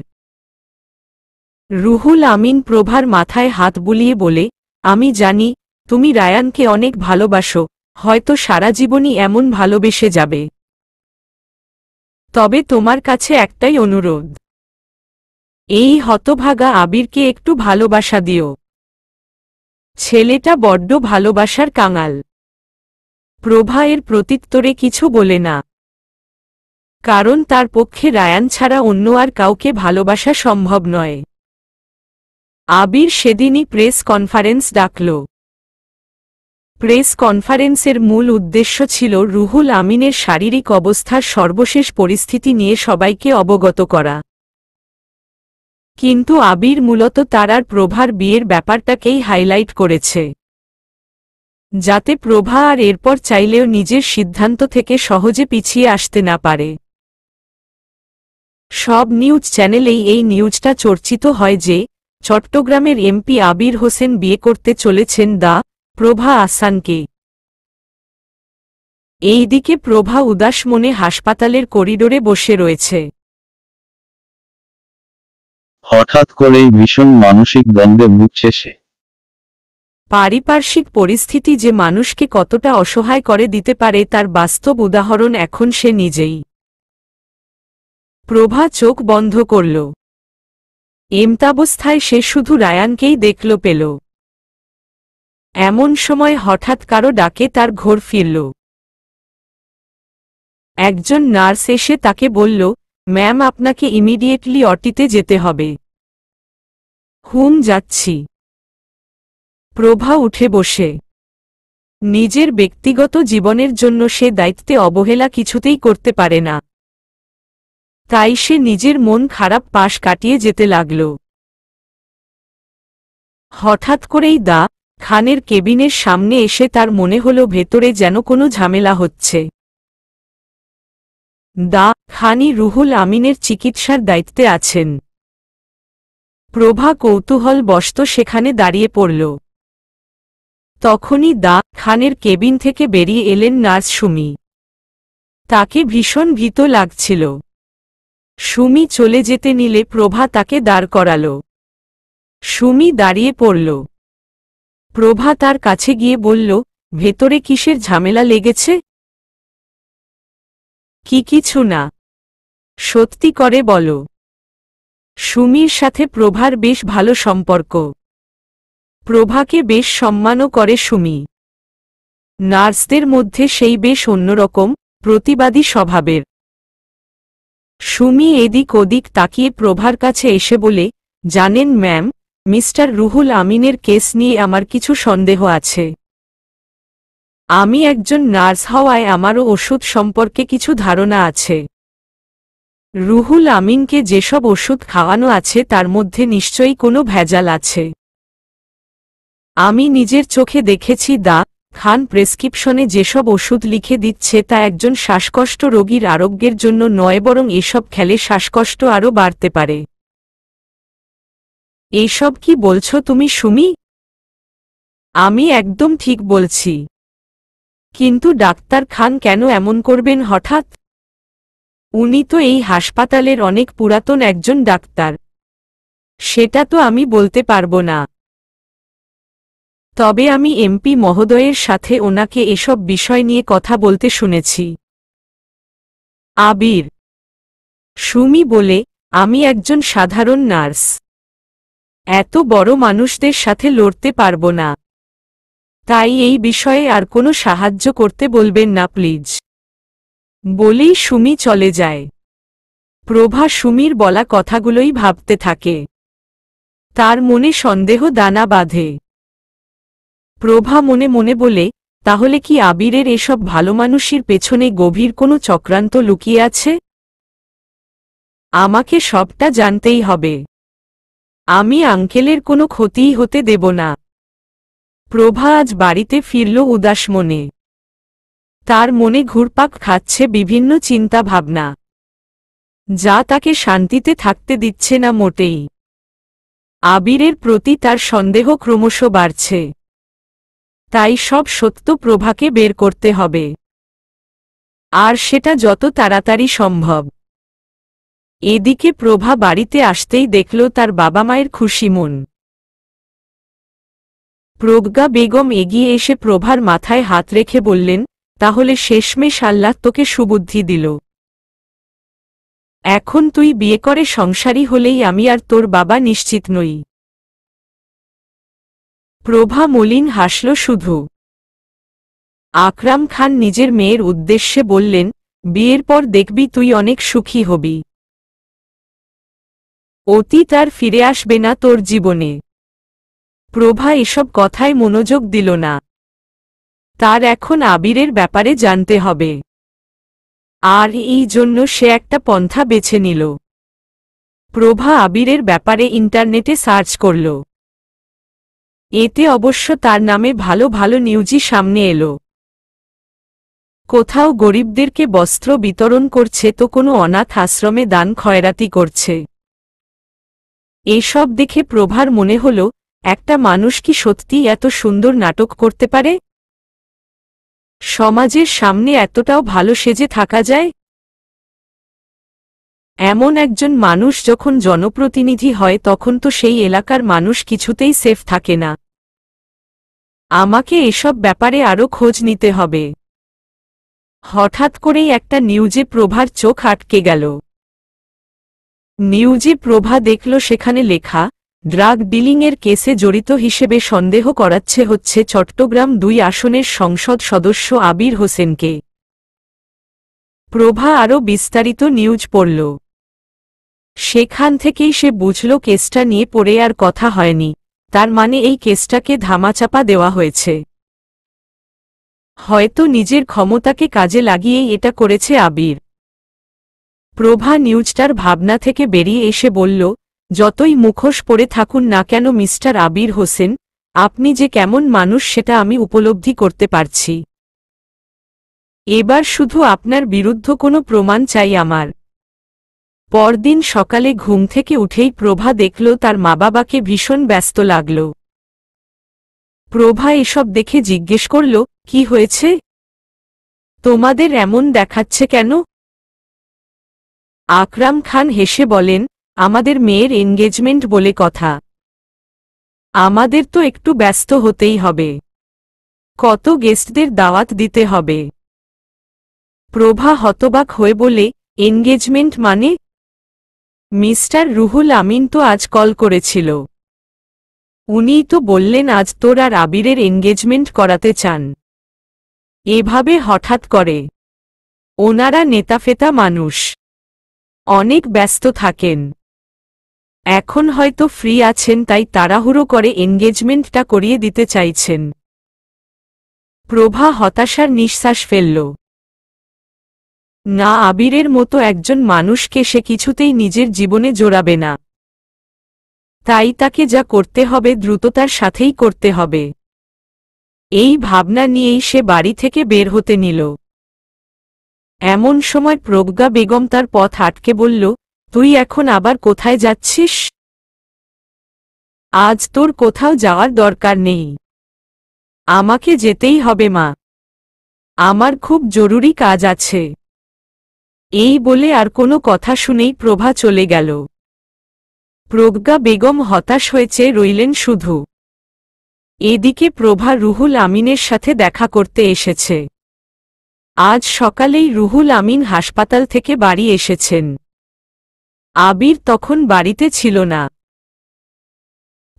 রুহুল আমিন প্রভার মাথায় হাত বুলিয়ে বলে, আমি জানি তুমি রায়ানকে অনেক ভালোবাসো, হয়তো সারা জীবনই এমন ভালোবেসে যাবে। তবে তোমার কাছে একটাই অনুরোধ, এই হতভাগা আবিরকে একটু ভালোবাসা দিও। ছেলেটা বড্ড ভালোবাসার কাঙাল। প্রভা এর প্রত্যুত্তরে কিছু বলে না। কারণ তার পক্ষে রায়ান ছাড়া অন্য আর কাউকে ভালোবাসা সম্ভব নয়। আবির সেদিনই প্রেস কনফারেন্স ডাকল। প্রেস কনফারেন্সের মূল উদ্দেশ্য ছিল রুহুল আমিনের শারীরিক অবস্থার সর্বশেষ পরিস্থিতি নিয়ে সবাইকে অবগত করা। কিন্তু আবির মূলত তার আর প্রভার বিয়ের ব্যাপারটাকেই হাইলাইট করেছে, যাতে প্রভা আর এরপর চাইলেও নিজের সিদ্ধান্ত থেকে সহজে পিছিয়ে আসতে না পারে। সব নিউজ চ্যানেলেই এই নিউজটা চর্চিত হয় যে চট্টগ্রামের এমপি আবির হোসেন বিয়ে করতে চলেছেন প্রভা আহসানকে। এইদিকে প্রভা উদাস মনে হাসপাতালের করিডোরে বসে রয়েছে। হঠাৎ করেই ভীষণ মানসিক দ্বন্দ্বে ভুগছে সে। পারিপার্শ্বিক পরিস্থিতি যে মানুষকে কতটা অসহায় করে দিতে পারে তার বাস্তব উদাহরণ এখন সে নিজেই। প্রভা চোখ বন্ধ করল। এমতাবস্থায় সে শুধু রায়ানকেই দেখল পেল। এমন সময় হঠাৎ কারো ডাকে তার ঘোর ফিরল। একজন নার্স এসে তাকে বলল, ম্যাম, আপনাকে ইমিডিয়েটলি অটিতে যেতে হবে। যাচ্ছি। প্রভা উঠে বসে। নিজের ব্যক্তিগত জীবনের জন্য সে দায়িত্বে অবহেলা কিছুতেই করতে পারে না। তাই সে নিজের মন খারাপ পাশ কাটিয়ে যেতে লাগল। হঠাৎ করেই খানের কেবিনের সামনে এসে তার মনে হল ভেতরে যেন কোনো ঝামেলা হচ্ছে। খানি রুহুল আমিনের চিকিৎসার দায়িত্বে আছেন। প্রভা কৌতূহলবশত সেখানে দাঁড়িয়ে পড়ল। তখনই খানের কেবিন থেকে বেরিয়ে এলেন নার্স সুমি। তাকে ভীষণ ভীত লাগছিল। সুমি চলে যেতে নিলে প্রভা তাকে দাঁড় করাল। সুমি দাঁড়িয়ে পড়ল। প্রভা তার কাছে গিয়ে বলল, ভেতরে কিসের ঝামেলা লেগেছে? কিছু না। সত্যি করে বলো। সুমির সাথে প্রভার বেশ ভালো সম্পর্ক। প্রভাকে বেশ সম্মানও করে সুমি। নার্সদের মধ্যে সেই বেশ অন্যরকম, প্রতিবাদী স্বভাবের। সুমি এদিক ওদিক তাকিয়ে প্রভার কাছে এসে বলে, জানেন ম্যাম, মিস্টার রুহুল আমিনের কেস নিয়ে আমার কিছু সন্দেহ আছে। আমি একজন নার্স হওয়ায় আমারও ওষুধ সম্পর্কে কিছু ধারণা আছে। রুহুল আমিনকে যেসব ওষুধ খাওয়ানো আছে তার মধ্যে নিশ্চয়ই কোনো ভেজাল আছে। আমি নিজের চোখে দেখেছি খান প্রেসক্রিপশনে যেসব ওষুধ লিখে দিচ্ছে তা একজন শ্বাসকষ্ট রোগীর আরোগ্যের জন্য নয়, বরং এসব খেলে শ্বাসকষ্ট আরও বাড়তে পারে। এইসব কি বলছো তুমি সুমি? আমি একদম ঠিক বলছি। কিন্তু ডাক্তার খান কেন এমন করবেন হঠাৎ? উনি তো এই হাসপাতালের অনেক পুরাতন একজন ডাক্তার। সেটা তো আমি বলতে পারবো না। তবে আমি এমপি মহোদয়ের সাথে ওনাকে এসব বিষয় নিয়ে কথা বলতে শুনেছি। আবির। সুমি বলে, আমি একজন সাধারণ নার্স। এত বড় মানুষদের সাথে লড়তে পারবো না। তাই এই বিষয়ে আর কোনো সাহায্য করতে বলবেন না প্লিজ। বলেই সুমি চলে যায়। প্রভা সুমির বলা কথাগুলোই ভাবতে থাকে। তার মনে সন্দেহ দানা বাঁধে। প্রভা মনে মনে বলে, তাহলে কি আবিরের এসব ভালো মানুষের পেছনে গভীর কোনো চক্রান্ত লুকিয়ে আছে? আমাকে সবটা জানতেই হবে। আমি আঙ্কেলের কোনো ক্ষতিই হতে দেব না। প্রভা আজ বাড়িতে ফিরল উদাস মনে। তার মনে ঘুরপাক খাচ্ছে বিভিন্ন চিন্তা ভাবনা, যা তাকে শান্তিতে থাকতে দিচ্ছে না মোটেই। আবিরের প্রতি তার সন্দেহ ক্রমশ বাড়ছে। তাই সব সত্য প্রভাকে বের করতে হবে, আর সেটা যত তাড়াতাড়ি সম্ভব। এদিকে প্রভা বাড়িতে আসতেই দেখল তার বাবা মায়ের খুশি মন। প্রজ্ঞা বেগম এগিয়ে এসে প্রভার মাথায় হাত রেখে বললেন, তাহলে শেষমেশ আল্লাহ তোকে সুবুদ্ধি দিল। এখন তুই বিয়ে করে সংসারী হলেই আমি আর তোর বাবা নিশ্চিত নই। প্রভা মলিন হাসল শুধু। আকরাম খান নিজের মেয়ের উদ্দেশ্যে বললেন, বিয়ের পর দেখবি তুই অনেক সুখী হবি। অতীত আর ফিরে আসবে না তোর জীবনে। প্রভা এসব কথায় মনোযোগ দিল না। তার এখন আবিরের ব্যাপারে জানতে হবে, আর এই জন্য সে একটা পন্থা বেছে নিল। প্রভা আবিরের ব্যাপারে ইন্টারনেটে সার্চ করল। এতে অবশ্য তার নামে ভালো ভালো নিউজই সামনে এলো। কোথাও গরিবদেরকে বস্ত্র বিতরণ করছে, তো কোনো অনাথ আশ্রমে দান খয়রাতি করছে। এসব দেখে প্রভার মনে হল, একটা মানুষ কি সত্যি এত সুন্দর নাটক করতে পারে? সমাজের সামনে এতটাও ভালো সেজে থাকা যায়? এমন একজন মানুষ যখন জনপ্রতিনিধি হয় তখন তো সেই এলাকার মানুষ কিছুতেই সেফ থাকে না। আমাকে এসব ব্যাপারে আরও খোঁজ নিতে হবে। হঠাৎ করেই একটা নিউজে প্রভার চোখ আটকে গেল। নিউজে প্রভা দেখল সেখানে লেখা, ড্রাগ ডিলিংয়ের কেসে জড়িত হিসেবে সন্দেহ করাচ্ছে হচ্ছে চট্টগ্রাম ২ আসনের সংসদ সদস্য আবির হোসেনকে। প্রভা আরও বিস্তারিত নিউজ পড়ল। সেখান থেকেই সে বুঝল কেসটা নিয়ে পড়ে আর কথা হয়নি, তার মানে এই কেসটাকে ধামাচাপা দেওয়া হয়েছে। হয়তো নিজের ক্ষমতাকে কাজে লাগিয়েই এটা করেছে আবির। প্রভা নিউজটার ভাবনা থেকে বেরিয়ে এসে বলল, যতই মুখোশ পরে থাকুন না কেন মিস্টার আবির হোসেন, আপনি যে কেমন মানুষ সেটা আমি উপলব্ধি করতে পারছি। এবার শুধু আপনার বিরুদ্ধে কোনো প্রমাণ চাই আমার। পরদিন সকালে ঘুম থেকে উঠেই প্রভা দেখল তার মা বাবাকে ভীষণ ব্যস্ত লাগল। প্রভা এসব দেখে জিজ্ঞেস করল, কি হয়েছে? তোমাদের এমন দেখাচ্ছে কেন? আকরাম খান হেসে বলেন, আমাদের মেয়ের এনগেজমেন্ট বলে কথা। আমাদের তো একটু ব্যস্ত হতেই হবে। কত গেস্টদের দাওয়াত দিতে হবে? প্রভা হতবাক হয়ে বলে, এনগেজমেন্ট মানে? মিস্টার রুহুল আমিন তো আজ কল করেছিল। উনিই তো বললেন আজ তোর আর আবিরের এনগেজমেন্ট করাতে চান। এভাবে হঠাৎ করে? ওনারা নেতাফেতা মানুষ, অনেক ব্যস্ত থাকেন। এখন হয়তো ফ্রি আছেন, তাই তাড়াহুড়ো করে এনগেজমেন্টটা করিয়ে দিতে চাইছেন। প্রভা হতাশার নিঃশ্বাস ফেলল। না, আবিরের মতো একজন মানুষকে সে কিছুতেই নিজের জীবনে জড়াবে না। তাই তাকে যা করতে হবে দ্রুততার সাথেই করতে হবে। এই ভাবনা নিয়েই সে বাড়ি থেকে বের হতে নিল। এমন সময় প্রজ্ঞা বেগম তার পথ আটকে বলল, তুই এখন আবার কোথায় যাচ্ছিস? আজ তোর কোথাও যাওয়ার দরকার নেই। আমাকে যেতেই হবে মা, আমার খুব জরুরি কাজ আছে। এই বলে আর কোনো কথা শুনেই প্রভা চলে গেল। প্রজ্ঞা বেগম হতাশ হয়েছে রইলেন শুধু। এদিকে প্রভা রুহুল আমিনের সাথে দেখা করতে এসেছে। আজ সকালেই রুহুল আমিন হাসপাতাল থেকে বাড়ি এসেছেন। আবির তখন বাড়িতে ছিল না।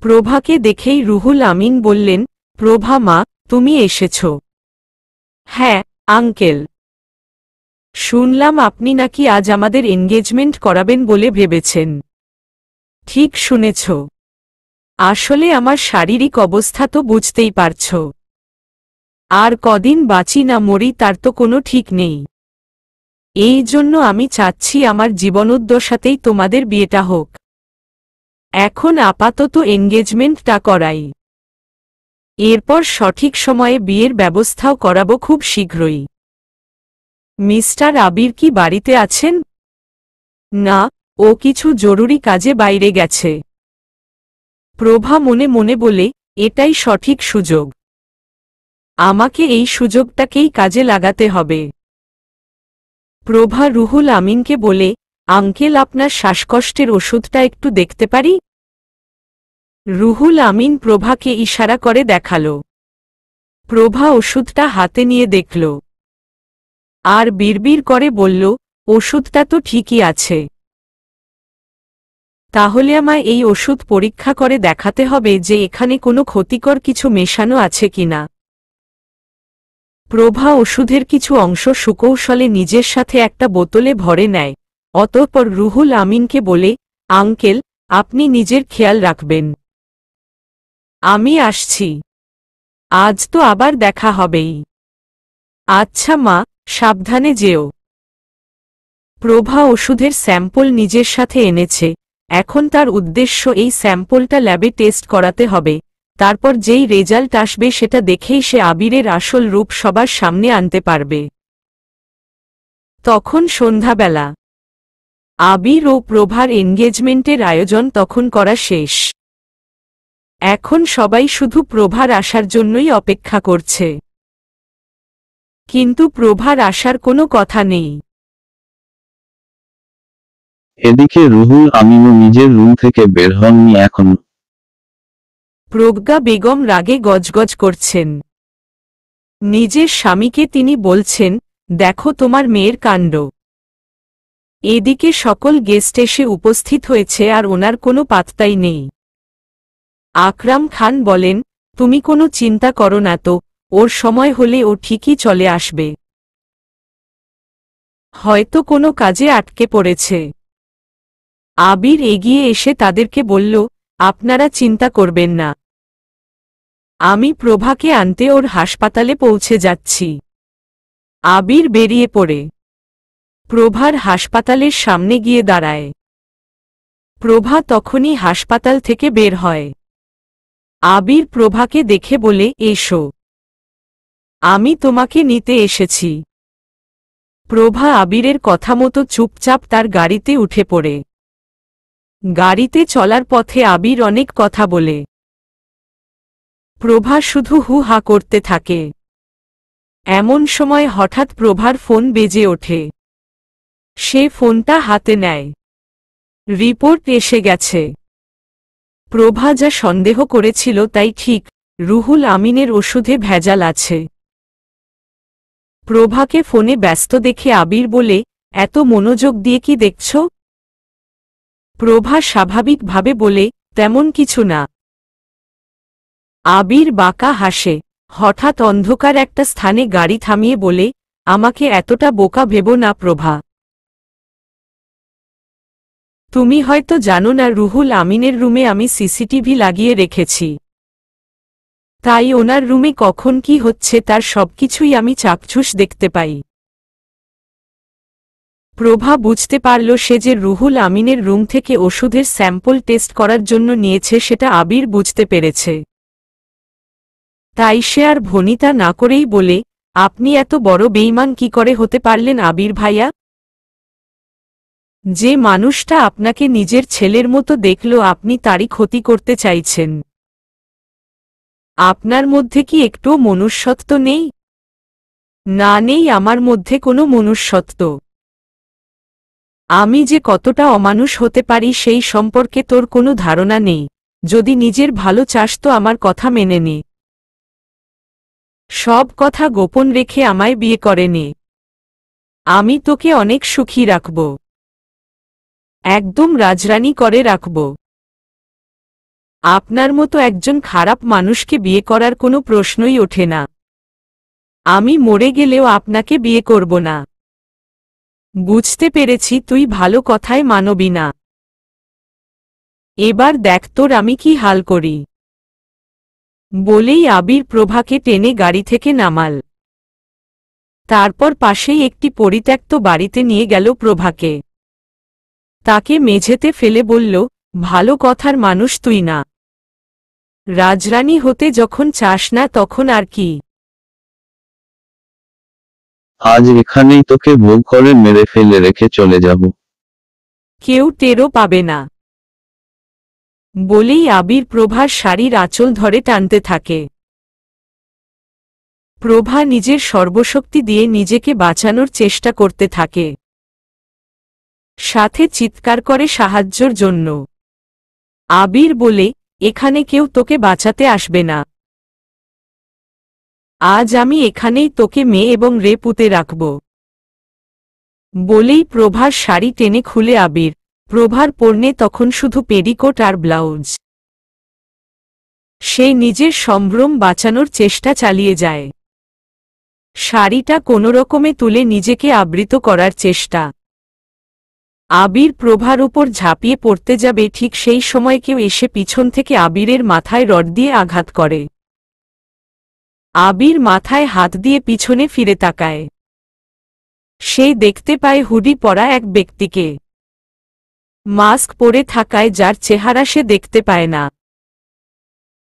প্রভাকে দেখেই রুহুল আমিন বললেন, প্রভা মা, তুমি এসেছ? হ্যাঁ আঙ্কেল, শুনলাম আপনি নাকি আজ আমাদের এনগেজমেন্ট করাবেন বলে ভেবেছেন। ঠিক শুনেছ। আসলে আমার শারীরিক অবস্থা তো বুঝতেই পারছ। আর কদিন বাঁচি না মরি তার তো কোনো ঠিক নেই। এই জন্য আমি চাচ্ছি আমার জীবনোদ্দশাতেই তোমাদের বিয়েটা হোক। এখন আপাতত এনগেজমেন্টটা করাই, এরপর সঠিক সময়ে বিয়ের ব্যবস্থাও করাবো খুব শীঘ্রই। মিস্টার আবির কি বাড়িতে আছেন? না, ও কিছু জরুরি কাজে বাইরে গেছে। প্রভা মনে মনে বলে, এটাই সঠিক সুযোগ। আমাকে এই সুযোগটাকেই কাজে লাগাতে হবে। প্রভা রুহুল আমিনকে বলে, আঙ্কেল আপনার শ্বাসকষ্টের ওষুধটা একটু দেখতে পারি? রুহুল আমিন প্রভাকে ইশারা করে দেখালো। প্রভা ওষুধটা হাতে নিয়ে দেখল, আর বিড়বিড় করে বলল, ওষুধটা তো ঠিকই আছে। তাহলে আমায় এই ওষুধ পরীক্ষা করে দেখাতে হবে যে এখানে কোনো ক্ষতিকর কিছু মেশানো আছে কিনা। প্রভা ওষুধের কিছু অংশ সুকৌশলে নিজের সাথে একটা বোতলে ভরে নেয়। অতঃপর রুহুল আমিনকে বলে, আঙ্কেল, আপনি নিজের খেয়াল রাখবেন। আমি আসছি। আজ তো আবার দেখা হবেই। আচ্ছা মা, সাবধানে যেও। প্রভা ওষুধের স্যাম্পল নিজের সাথে এনেছে। এখন তার উদ্দেশ্য এই স্যাম্পলটা ল্যাবে টেস্ট করাতে হবে। তারপর যেই রেজাল্ট আসবে সেটা দেখেই সে আবিরের আসল রূপ সবার সামনে আনতে পারবে। তখন সন্ধ্যাবেলা। আবির ও প্রভার এনগেজমেন্টের আয়োজন তখন করা শেষ। এখন সবাই শুধু প্রভার আসার জন্যই অপেক্ষা করছে। কিন্তু প্রভার আসার কোনো কথা নেই। এদিকে রুহুল আমিনও নিজের রুম থেকে বের হননি এখনো। প্রজ্ঞা বেগম রাগে গজগজ করছেন। নিজের স্বামীকে তিনি বলছেন, দেখো তোমার মেয়ের কাণ্ড। এদিকে সকল গেস্ট এসে উপস্থিত হয়েছে আর ওনার কোনো পাত্তাই নেই। আকরাম খান বলেন, তুমি কোনো চিন্তা করো না তো, ওর সময় হলে ও ঠিকই চলে আসবে। হয়তো কোনো কাজে আটকে পড়েছে। আবির এগিয়ে এসে তাদেরকে বলল, আপনারা চিন্তা করবেন না। আমি প্রভাকে আনতে ওর হাসপাতালে পৌঁছে যাচ্ছি। আবির বেরিয়ে পড়ে প্রভার হাসপাতালের সামনে গিয়ে দাঁড়ায়। প্রভা তখনই হাসপাতাল থেকে বের হয়। আবির প্রভাকে দেখে বলে, এসো, আমি তোমাকে নিতে এসেছি। প্রভা আবিরের কথা মতো চুপচাপ তার গাড়িতে উঠে পড়ে। গাড়িতে চলার পথে আবির অনেক কথা বলে। প্রভা শুধু হু হা করতে থাকে। এমন সময় হঠাৎ প্রভার ফোন বেজে ওঠে। সে ফোনটা হাতে নেয়। রিপোর্ট এসে গেছে। প্রভা যা সন্দেহ করেছিল তাই ঠিক, রুহুল আমিনের ওষুধে ভেজাল আছে। প্রভাকে ফোনে ব্যস্ত দেখে আবির বলে, এত মনোযোগ দিয়ে কি দেখছ? প্রভা স্বাভাবিকভাবে বলে, তেমন কিছু না। আবির বাঁকা হাসে, হঠাৎ অন্ধকার একটা স্থানে গাড়ি থামিয়ে বলে, আমাকে এতটা বোকা ভেবো না প্রভা। তুমি হয়তো জানো না রুহুল আমিনের রুমে আমি সিসিটিভি লাগিয়ে রেখেছি। তাই ওনার রুমে কখন কি হচ্ছে তার সবকিছুই আমি চাক্ষুষ দেখতে পাই। প্রভা বুঝতে পারল সে যে রুহুল আমিনের রুম থেকে ওষুধের স্যাম্পল টেস্ট করার জন্য নিয়েছে সেটা আবির বুঝতে পেরেছে। তাই সে আর ভনিতা না করেই বলে, আপনি এত বড় বেঈমান কি করে হতে পারলেন আবির ভাইয়া? যে মানুষটা আপনাকে নিজের ছেলের মতো দেখল আপনি তারই ক্ষতি করতে চাইছেন। আপনার মধ্যে কি একটুও মনুষ্যত্ব নেই? না, নেই আমার মধ্যে কোনো মনুষ্যত্ব। আমি যে কতটা অমানুষ হতে পারি সেই সম্পর্কে তোর কোনো ধারণা নেই। যদি নিজের ভালো চাস তো আমার কথা মেনে নে। সব কথা গোপন রেখে আমায় বিয়ে করে নে। আমি তোকে অনেক সুখী রাখব, একদম রাজরানী করে রাখব। আপনার মতো একজন খারাপ মানুষকে বিয়ে করার কোনো প্রশ্নই ওঠে না। আমি মরে গেলেও আপনাকে বিয়ে করব না। বুঝতে পেরেছি তুই ভালো কথায় মানবি না। এবার দেখ তোর আমি কি হাল করি। বলেই আবির প্রভাকে টেনে গাড়ি থেকে নামাল। তারপর পাশেই একটি পরিত্যক্ত বাড়িতে নিয়ে গেল প্রভাকে। তাকে মেঝেতে ফেলে বলল, ভালো কথার মানুষ তুই না। রাজরানী হতে যখন চাস না তখন আর কি। আজ এখানেই তোকে ভোগ করে মেরে ফেলে রেখে চলে যাব। কেউ টেরও পাবে না। বলেই আবির প্রভার শাড়ির আঁচল ধরে টানতে থাকে। প্রভা নিজের সর্বশক্তি দিয়ে নিজেকে বাঁচানোর চেষ্টা করতে থাকে, সাথে চিৎকার করে সাহায্যের জন্য। আবির বলে, এখানে কেউ তোকে বাঁচাতে আসবে না। আজ আমি এখানেই তোকে মেয়ে এবং রে পুঁতে রাখব। বলেই প্রভার শাড়ি টেনে খুলে আবির। প্রভার পরনে তখন শুধু পেডিকোট আর ব্লাউজ। সে নিজের সম্ভ্রম বাঁচানোর চেষ্টা চালিয়ে যায়। শাড়িটা কোনোরকমে তুলে নিজেকে আবৃত করার চেষ্টা। আবির প্রভার উপর ঝাঁপিয়ে পড়তে যাবে ঠিক সেই সময় কেউ এসে পিছন থেকে আবিরের মাথায় রড দিয়ে আঘাত করে। আবির মাথায় হাত দিয়ে পিছনে ফিরে তাকায়। সে দেখতে পায় হুডি পরা এক ব্যক্তিকে, মাস্ক পরে থাকায় যার চেহারা সে দেখতে পায় না।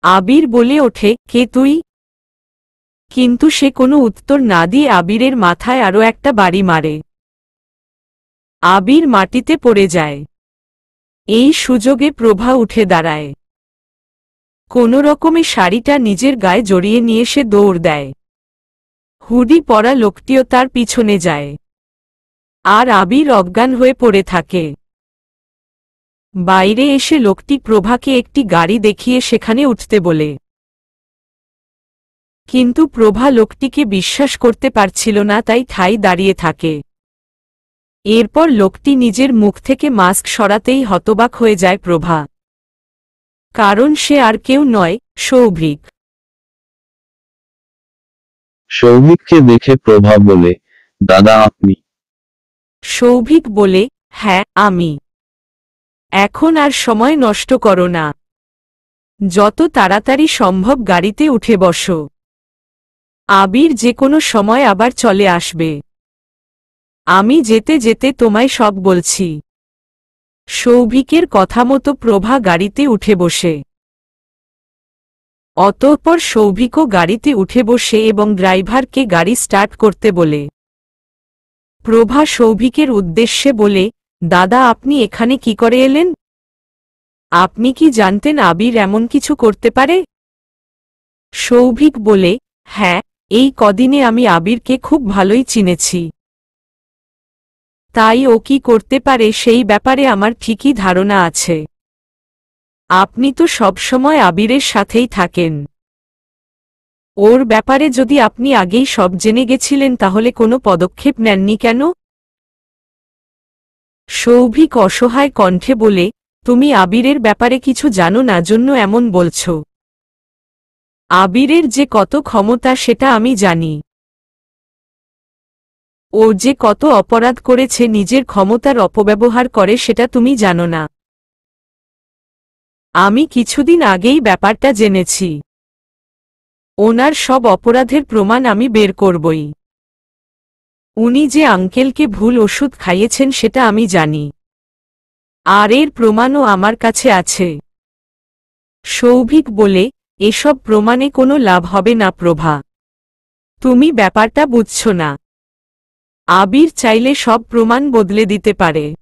আবির বলে ওঠে, কে তুই? কিন্তু সে কোনো উত্তর না দিয়ে আবিরের মাথায় আরও একটা বাড়ি মারে। আবির মাটিতে পড়ে যায়। এই সুযোগে প্রভা উঠে দাঁড়ায়। কোনোরকমে শাড়িটা নিজের গায়ে জড়িয়ে নিয়ে সে দৌড় দেয়। হুডি পরা লোকটিও তার পিছনে যায়। আর আবির অজ্ঞান হয়ে পড়ে থাকে। বাইরে এসে লোকটি প্রভাকে একটি গাড়ি দেখিয়ে সেখানে উঠতে বলে। কিন্তু প্রভা লোকটিকে বিশ্বাস করতে পারছিল না, তাই ঠাই দাঁড়িয়ে থাকে। এরপর লোকটি নিজের মুখ থেকে মাস্ক সরাতেই হতবাক হয়ে যায় প্রভা। কারণ সে আর কেউ নয়, সৌভিক। সৌভিককে দেখে প্রভা বলে, দাদা আপনি? সৌভিক বলে, হ্যাঁ আমি। এখন আর সময় নষ্ট করো না, যত তাড়াতাড়ি সম্ভব গাড়িতে উঠে বসো। আবির যে কোনো সময় আবার চলে আসবে। আমি যেতে যেতে তোমায় সব বলছি। সৌভিকের কথা মতো প্রভা গাড়িতে উঠে বসে। অতঃপর সৌভিকও গাড়িতে উঠে বসে এবং ড্রাইভারকে গাড়ি স্টার্ট করতে বলে। প্রভা সৌভিকের উদ্দেশ্যে বলে, দাদা আপনি এখানে কি করে এলেন? আপনি কি জানতেন আবির এমন কিছু করতে পারে? সৌভিক বলে, হ্যাঁ, এই কদিনে আমি আবিরকে খুব ভালোই চিনেছি। তাই ও কি করতে পারে সেই ব্যাপারে আমার ঠিকই ধারণা আছে। আপনি তো সবসময় আবিরের সাথেই থাকেন। ওর ব্যাপারে যদি আপনি আগেই সব জেনে গেছিলেন তাহলে কোনো পদক্ষেপ নেননি কেন? সৌভিক অসহায় কণ্ঠে বলে, তুমি আবিরের ব্যাপারে কিছু জানো না জন্য এমন বলছো। আবিরের যে কত ক্ষমতা সেটা আমি জানি। ও যে কত অপরাধ করেছে নিজের ক্ষমতার অপব্যবহার করে সেটা তুমি জানো না। আমি কিছুদিন আগেই ব্যাপারটা জেনেছি। ওনার সব অপরাধের প্রমাণ আমি বের করবই। উনি যে আঙ্কেলকে ভুল ওষুধ খাইয়েছেন সেটা আমি জানি। আর এর প্রমাণও আমার কাছে আছে। সৌভিক বলে, এসব প্রমাণে কোনো লাভ হবে না প্রভা। তুমি ব্যাপারটা বুঝছ না। আবির চাইলে সব প্রমাণ বদলে দিতে পারে।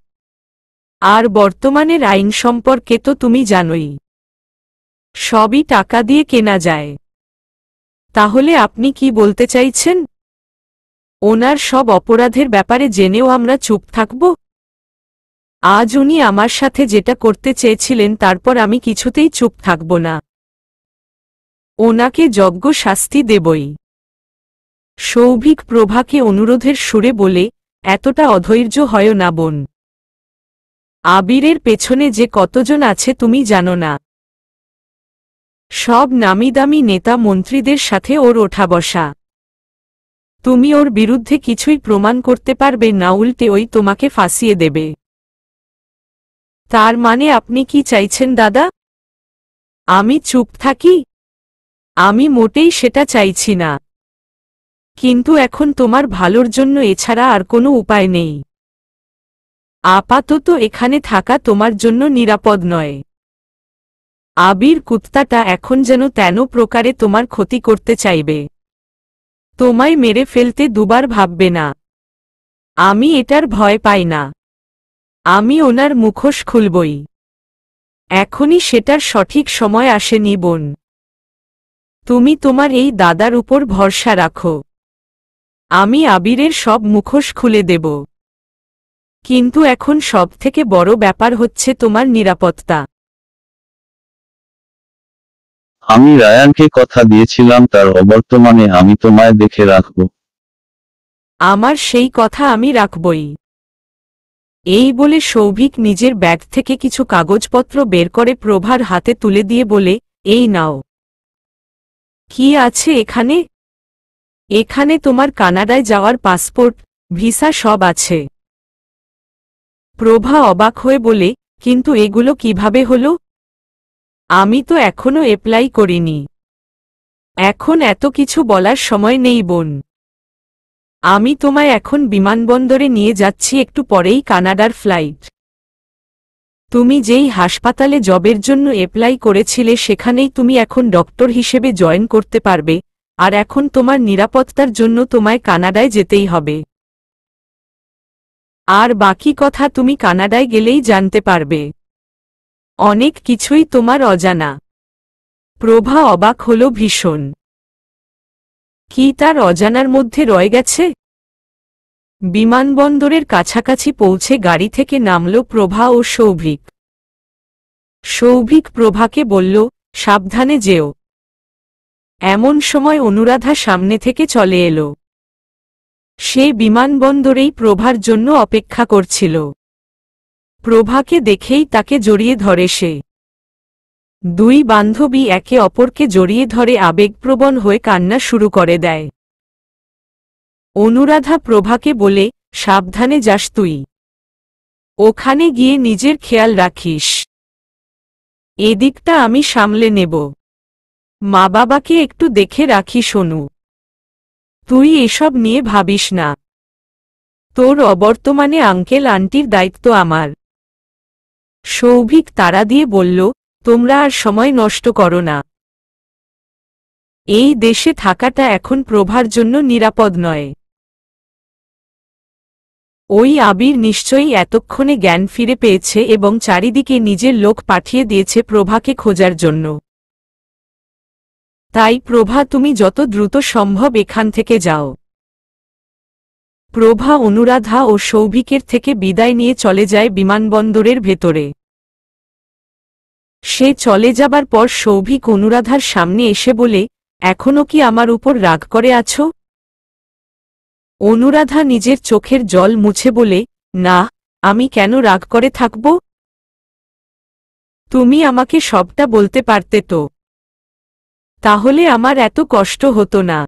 আর বর্তমানের আইন সম্পর্কে তো তুমি জানোই। সবই টাকা দিয়ে কেনা যায়। তাহলে আপনি কি বলতে চাইছেন? ওনার সব অপরাধের ব্যাপারে জেনেও আমরা চুপ থাকব? আজ উনি আমার সাথে যেটা করতে চেয়েছিলেন তারপর আমি কিছুতেই চুপ থাকব না। ওনাকে যজ্ঞ শাস্তি দেবই। সৌভিক প্রভাকে অনুরোধের সুরে বলে, এতটা অধৈর্য হয় না বোন। আবিরের পেছনে যে কতজন আছে তুমি জানো না। সব নামিদামি নেতা মন্ত্রীদের সাথে ওর ওঠা বসা। তুমি ওর বিরুদ্ধে কিছুই প্রমাণ করতে পারবে না, উল্টে ওই তোমাকে ফাঁসিয়ে দেবে। তার মানে আপনি কি চাইছেন দাদা? আমি চুপ থাকি? আমি মোটেই সেটা চাইছি না। কিন্তু এখন তোমার ভালোর জন্য এছাড়া আর কোনো উপায় নেই। আপাতত এখানে থাকা তোমার জন্য নিরাপদ নয়। আবির কুত্তাটা এখন যেন তেন প্রকারে তোমার ক্ষতি করতে চাইবে। তোমায় মেরে ফেলতে দুবার ভাববে না। আমি এটার ভয় পাই না। আমি ওনার মুখোশ খুলবই। এখনই সেটার সঠিক সময় আসেনি বোন। তুমি তোমার এই দাদার উপর ভরসা রাখো। আমি আবিরের সব মুখোশ খুলে দেব। কিন্তু এখন সবথেকে বড় ব্যাপার হচ্ছে তোমার নিরাপত্তা। আমি রায়ানকে কথা দিয়েছিলাম তার অবর্তমানে আমি তোমায় দেখে রাখব। আমার সেই কথা আমি রাখবই। এই বলে সৌভিক নিজের ব্যাগ থেকে কিছু কাগজপত্র বের করে প্রভার হাতে তুলে দিয়ে বলে, এই নাও। কি আছে এখানে? এখানে তোমার কানাডায় যাওয়ার পাসপোর্ট, ভিসা সব আছে। প্রভা অবাক হয়ে বলে, কিন্তু এগুলো কিভাবে হলো? আমি তো এখনো অ্যাপ্লাই করিনি। এখন এত কিছু বলার সময় নেই বোন। আমি তোমায় এখন বিমানবন্দরে নিয়ে যাচ্ছি, একটু পরেই কানাডার ফ্লাইট। তুমি যেই হাসপাতালে জবের জন্য অ্যাপ্লাই করেছিলে সেখানেই তুমি এখন ডক্টর হিসেবে জয়েন করতে পারবে, আর এখন তোমার নিরাপত্তার জন্য তোমায় কানাডায় যেতেই হবে। আর বাকি কথা তুমি কানাডায় গেলেই জানতে পারবে। অনেক কিছুই তোমার অজানা। প্রভা অবাক হল ভীষণ। কি তার অজানার মধ্যে রয়ে গেছে? বিমানবন্দরের কাছাকাছি পৌঁছে গাড়ি থেকে নামল প্রভা ও সৌভিক। সৌভিক প্রভাকে বলল, সাবধানে যেও। এমন সময় অনুরাধা সামনে থেকে চলে এলো। সে বিমানবন্দরেই প্রভার জন্য অপেক্ষা করছিল। প্রভাকে দেখেই তাকে জড়িয়ে ধরে সে। দুই বান্ধবী একে অপরকে জড়িয়ে ধরে আবেগপ্রবণ হয়ে কান্না শুরু করে দেয়। অনুরাধা প্রভাকে বলে, সাবধানে যাস তুই। ওখানে গিয়ে নিজের খেয়াল রাখিস। এদিকটা আমি সামলে নেব। মা বাবাকে একটু দেখে রাখিস সোনু। তুই এসব নিয়ে ভাবিস না। তোর অবর্তমানে আঙ্কেল আন্টির দায়িত্ব আমার। সৌভিক তাড়া দিয়ে বলল, তোমরা আর সময় নষ্ট করো না। এই দেশে থাকাটা এখন প্রভার জন্য নিরাপদ নয়। ওই আবির নিশ্চয়ই এতক্ষণে জ্ঞান ফিরে পেয়েছে এবং চারিদিকে নিজের লোক পাঠিয়ে দিয়েছে প্রভাকে খোঁজার জন্য। তাই প্রভা তুমি যত দ্রুত সম্ভব এখান থেকে যাও। প্রভা অনুরাধা ও সৌভিকের থেকে বিদায় নিয়ে চলে যায় বিমানবন্দরের ভেতরে। সে চলে যাবার পর সৌভিক অনুরাধার সামনে এসে বলে, এখনো কি আমার উপর রাগ করে আছো? অনুরাধা নিজের চোখের জল মুছে বলে, না, আমি কেন রাগ করে থাকব? তুমি আমাকে সবটা বলতে পারতে তো। তাহলে আমার এত কষ্ট হতো না।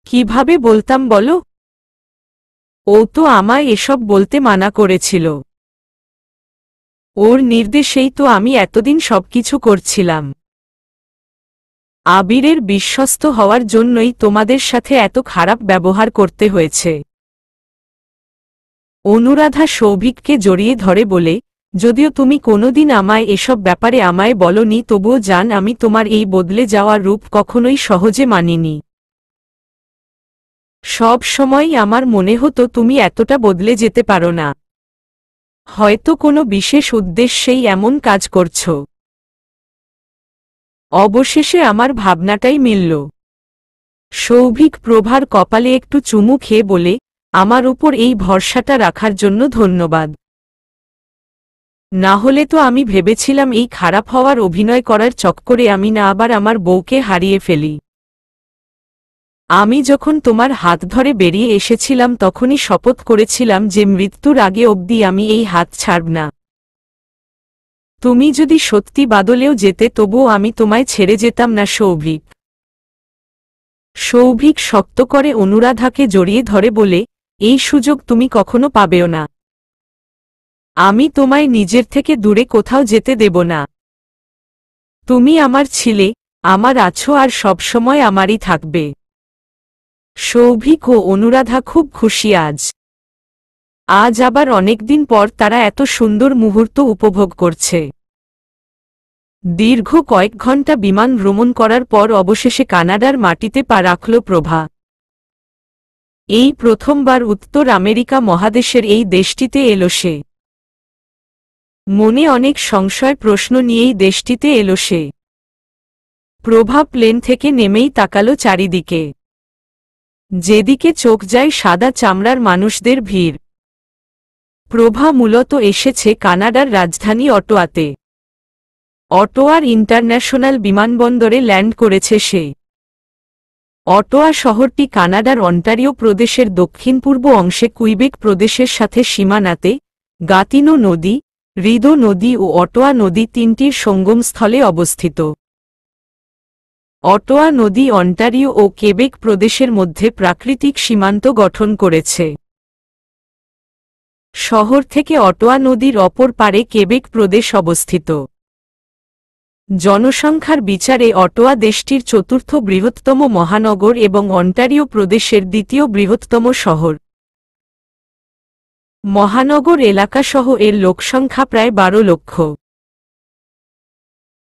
কিভাবে বলতাম বলো? ও তো আমায় এসব বলতে মানা করেছিল। ওর নির্দেশেই তো আমি এতদিন সবকিছু করছিলাম। আবিরের বিশ্বস্ত হওয়ার জন্যই তোমাদের সাথে এত খারাপ ব্যবহার করতে হয়েছে। অনুরাধা সৌভিককে জড়িয়ে ধরে বলে, যদিও তুমি কোনোদিন আমায় এসব ব্যাপারে আমায় বলনি, তবুও জান আমি তোমার এই বদলে যাওয়ার রূপ কখনোই সহজে মানিনি। সব সময়ই আমার মনে হতো তুমি এতটা বদলে যেতে পারো না। হয়তো কোনো বিশেষ উদ্দেশ্যেই এমন কাজ করছো। অবশেষে আমার ভাবনাটাই মিলল। সৌভিক প্রভার কপালে একটু চুমু খেয়ে বলে, আমার উপর এই ভরসাটা রাখার জন্য ধন্যবাদ। না হলে তো আমি ভেবেছিলাম এই খারাপ হওয়ার অভিনয় করার চক্করে আমি না আবার আমার বউকে হারিয়ে ফেলি। আমি যখন তোমার হাত ধরে বেরিয়ে এসেছিলাম তখনই শপথ করেছিলাম যে মৃত্যুর আগে অবধি আমি এই হাত ছাড়ব না। তুমি যদি সত্যি বাদলেও যেতে তবুও আমি তোমায় ছেড়ে যেতাম না সৌভিক। সৌভিক শক্ত করে অনুরাধাকে জড়িয়ে ধরে বলে, এই সুযোগ তুমি কখনো পাবেও না। আমি তোমায় নিজের থেকে দূরে কোথাও যেতে দেব না। তুমি আমার ছিলে, আমার আছো আর সবসময় আমারই থাকবে। সৌভিক ও অনুরাধা খুব খুশি আজ। আজ আবার অনেকদিন পর তারা এত সুন্দর মুহূর্ত উপভোগ করছে। দীর্ঘ কয়েক ঘণ্টা বিমান ভ্রমণ করার পর অবশেষে কানাডার মাটিতে পা রাখল প্রভা। এই প্রথমবার উত্তর আমেরিকা মহাদেশের এই দেশটিতে এলো সে। মনে অনেক সংশয় প্রশ্ন নিয়েই দেশটিতে এলো সে। প্রভা প্লেন থেকে নেমেই তাকালো চারিদিকে। যেদিকে চোখ যায় সাদা চামড়ার মানুষদের ভিড়। প্রভা মূলত এসেছে কানাডার রাজধানী অটোয়াতে। অটোয়ার ইন্টারন্যাশনাল বিমানবন্দরে ল্যান্ড করেছে সে। অটোয়া শহরটি কানাডার অন্টারিও প্রদেশের দক্ষিণ পূর্ব অংশে কুইবেক প্রদেশের সাথে সীমানাতে, গাতিনো নদী, রিদো নদী ও অটোয়া নদী তিনটির সঙ্গমস্থলে অবস্থিত। অটোয়া নদী অন্টারিও ও কেবেক প্রদেশের মধ্যে প্রাকৃতিক সীমান্ত গঠন করেছে। শহর থেকে অটোয়া নদীর অপর পারে কেবেক প্রদেশ অবস্থিত। জনসংখ্যার বিচারে অটোয়া দেশটির চতুর্থ বৃহত্তম মহানগর এবং অন্টারিও প্রদেশের দ্বিতীয় বৃহত্তম শহর। মহানগর এলাকাসহ এর লোকসংখ্যা প্রায় 12 লক্ষ।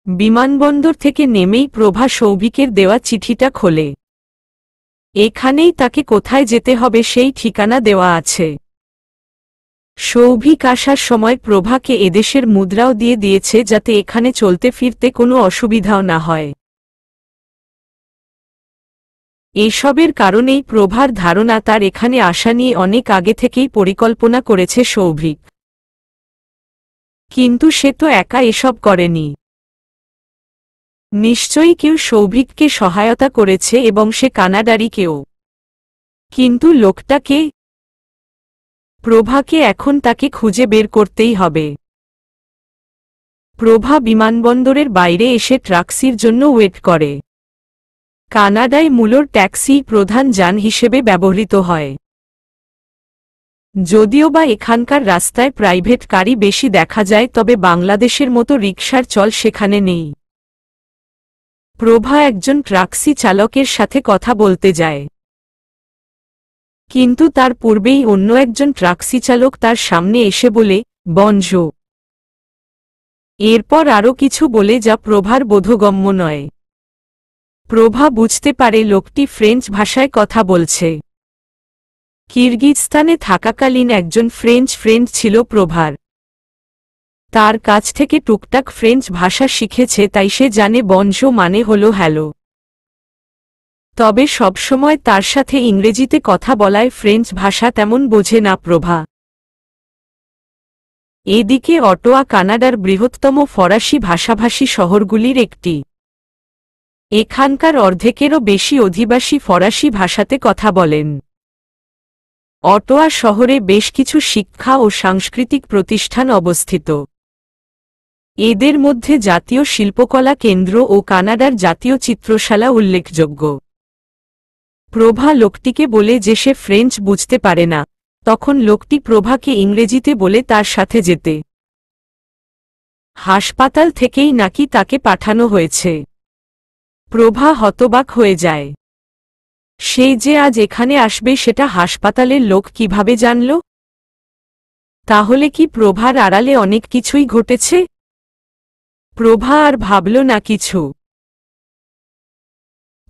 বিমানবন্দর থেকে নেমেই প্রভা সৌভিকের দেওয়া চিঠিটা খোলে। এখানেই তাকে কোথায় যেতে হবে সেই ঠিকানা দেওয়া আছে। সৌভিক আসার সময় প্রভাকে এদেশের মুদ্রাও দিয়ে দিয়েছে যাতে এখানে চলতে ফিরতে কোনো অসুবিধাও না হয়। এসবের কারণেই প্রভার ধারণা তার এখানে আসা নিয়ে অনেক আগে থেকেই পরিকল্পনা করেছে সৌভিক। কিন্তু সে তো একা এসব করেনি। নিশ্চয়ই কেউ সৌভিককে সহায়তা করেছে এবং সে কানাডারই কেউ। কিন্তু লোকটা কে? প্রভাকে এখন তাকে খুঁজে বের করতেই হবে। প্রভা বিমানবন্দরের বাইরে এসে ট্যাক্সির জন্য ওয়েট করে। কানাডায় মূলর ট্যাক্সি প্রধান যান হিসেবে ব্যবহৃত হয়। যদিও বা এখানকার রাস্তায় প্রাইভেট গাড়ি বেশি দেখা যায়, তবে বাংলাদেশের মতো রিকশার চল সেখানে নেই। প্রভা একজন ট্যাক্সি চালকের সাথে কথা বলতে যায়। কিন্তু তার পূর্বেই অন্য একজন ট্যাক্সি চালক তার সামনে এসে বলে, বনজো। এরপর আরও কিছু বলে যা প্রভার বোধগম্য নয়। প্রভা বুঝতে পারে লোকটি ফ্রেঞ্চ ভাষায় কথা বলছে। কিরগিজস্তানে থাকাকালীন একজন ফ্রেঞ্চ ফ্রেন্ড ছিল প্রভার। তার কাছ থেকে টুকটাক ফ্রেঞ্চ ভাষা শিখেছে, তাই সে জানে বনজো মানে হলো হ্যালো। তবে সবসময় তার সাথে ইংরেজিতে কথা বলায় ফ্রেঞ্চ ভাষা তেমন বোঝে না প্রভা। এদিকে অটোয়া কানাডার বৃহত্তম ফরাসি ভাষাভাষী শহরগুলির একটি। এখানকার অর্ধেকেরও বেশি অধিবাসী ফরাসি ভাষাতে কথা বলেন। অটোয়া শহরে বেশ কিছু শিক্ষা ও সাংস্কৃতিক প্রতিষ্ঠান অবস্থিত। এদের মধ্যে জাতীয় শিল্পকলা কেন্দ্র ও কানাডার জাতীয় চিত্রশালা উল্লেখযোগ্য। প্রভা লোকটিকে বলে যে সে ফ্রেঞ্চ বুঝতে পারে না, তখন লোকটি প্রভাকে ইংরেজিতে বলে তার সাথে যেতে। হাসপাতাল থেকেই নাকি তাকে পাঠানো হয়েছে। প্রভা হতবাক হয়ে যায়। সে যে আজ এখানে আসবে সেটা হাসপাতালের লোক কিভাবে জানল? তাহলে কি প্রভার আড়ালে অনেক কিছুই ঘটেছে? প্রভা আর ভাবল না কিছু।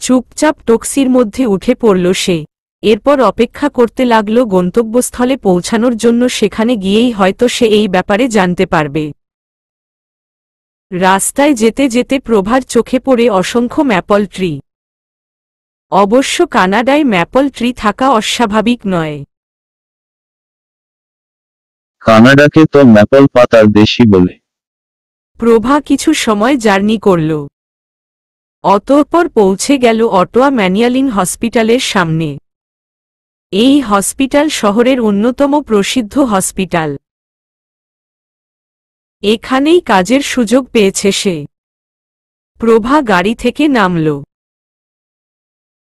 চুপচাপ ট্যাক্সির মধ্যে উঠে পড়ল সে। এরপর অপেক্ষা করতে লাগল গন্তব্যস্থলে পৌঁছানোর জন্য। সেখানে গিয়েই হয়তো সে এই ব্যাপারে জানতে পারবে। রাস্তায় যেতে যেতে প্রভার চোখে পড়ে অসংখ্য ম্যাপল ট্রি। অবশ্য কানাডায় ম্যাপল ট্রি থাকা অস্বাভাবিক নয়। কানাডাকে তো ম্যাপল পাতার দেশই বলে। প্রভা কিছু সময় জার্নি করল। অতঃপর পৌঁছে গেল অটোয়া ম্যানুয়ালিন হসপিটালের সামনে। এই হসপিটাল শহরের অন্যতম প্রসিদ্ধ হসপিটাল। এখানেই কাজের সুযোগ পেয়েছে সে। প্রভা গাড়ি থেকে নামল।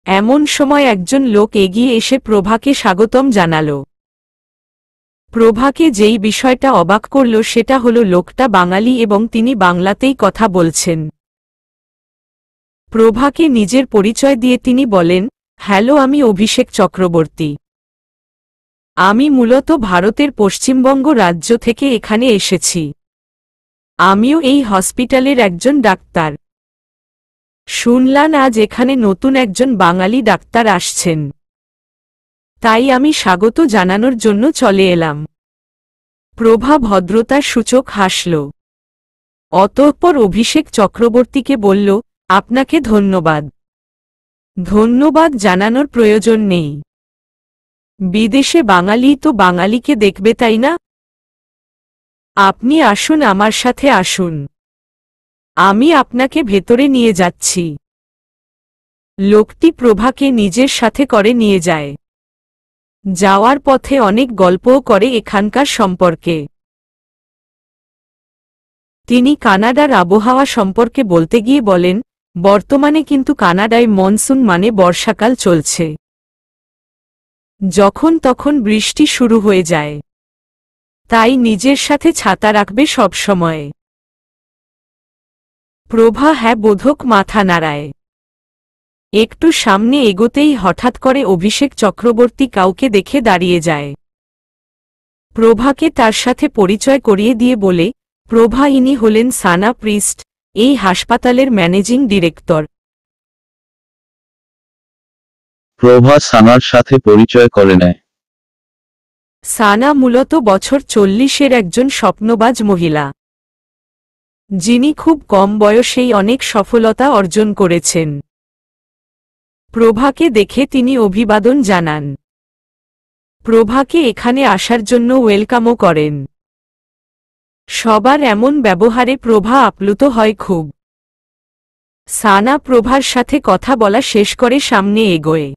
এমন সময় একজন লোক এগিয়ে এসে প্রভাকে স্বাগতম জানাল। প্রভাকে যেই বিষয়টা অবাক করল সেটা হলো লোকটা বাঙালি এবং তিনি বাংলাতেই কথা বলছেন। প্রভাকে নিজের পরিচয় দিয়ে তিনি বলেন, হ্যালো, আমি অভিষেক চক্রবর্তী। আমি মূলত ভারতের পশ্চিমবঙ্গ রাজ্য থেকে এখানে এসেছি। আমিও এই হসপিটালের একজন ডাক্তার। শুনলাম আজ এখানে নতুন একজন বাঙালি ডাক্তার আসছেন, তাই আমি স্বাগত জানানোর জন্য চলে এলাম। প্রভা ভদ্রতার সূচক হাসল। অতঃপর অভিষেক চক্রবর্তীকে বলল, আপনাকে ধন্যবাদ। ধন্যবাদ জানানোর প্রয়োজন নেই। বিদেশে বাঙালি তো বাঙালিকে দেখবে, তাই না? আপনি আসুন, আমার সাথে আসুন। আমি আপনাকে ভেতরে নিয়ে যাচ্ছি। লোকটি প্রভাকে নিজের সাথে করে নিয়ে যায়। যাওয়ার পথে অনেক গল্পও করে এখানকার সম্পর্কে। তিনি কানাডার আবহাওয়া সম্পর্কে বলতে গিয়ে বলেন, বর্তমানে কিন্তু কানাডায় মনসুন মানে বর্ষাকাল চলছে। যখন তখন বৃষ্টি শুরু হয়ে যায়, তাই নিজের সাথে ছাতা রাখবে সবসময়। প্রভা হ্যাঁ বোধক মাথা নাড়ায়। একটু সামনে এগোতেই হঠাৎ করে অভিষেক চক্রবর্তী কাউকে দেখে দাঁড়িয়ে যায়। প্রভাকে তার সাথে পরিচয় করিয়ে দিয়ে বলে, প্রভা, ইনি হলেন সানা প্রিস্ট, এই হাসপাতালের ম্যানেজিং ডিরেক্টর। প্রভা সানার সাথে পরিচয় করে নেয়। সানা মূলত বছর 40-এর একজন স্বপ্নবাজ মহিলা, যিনি খুব কম বয়সেই অনেক সফলতা অর্জন করেছেন। প্রভাকে দেখে তিনি অভিবাদন জানান। প্রভাকে এখানে আসার জন্য ওয়েলকামও করেন। সবার এমন ব্যবহারে প্রভা আপ্লুত হয় খুব। সানা প্রভার সাথে কথা বলা শেষ করে সামনে এগোয়।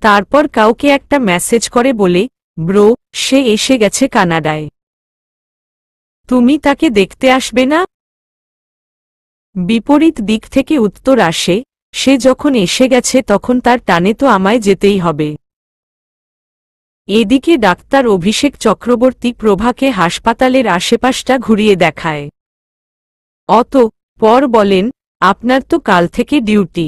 তারপর কাউকে একটা মেসেজ করে বলে, ব্রো, সে এসে গেছে কানাডায়। তুমি তাকে দেখতে আসবে না? বিপরীত দিক থেকে উত্তর আসে, সে যখন এসে গেছে তখন তার টানে তো আমায় যেতেই হবে। এদিকে ডাক্তার অভিষেক চক্রবর্তী প্রভাকে হাসপাতালের আশেপাশটা ঘুরিয়ে দেখায়। পর বলেন, আপনার তো কাল থেকে ডিউটি,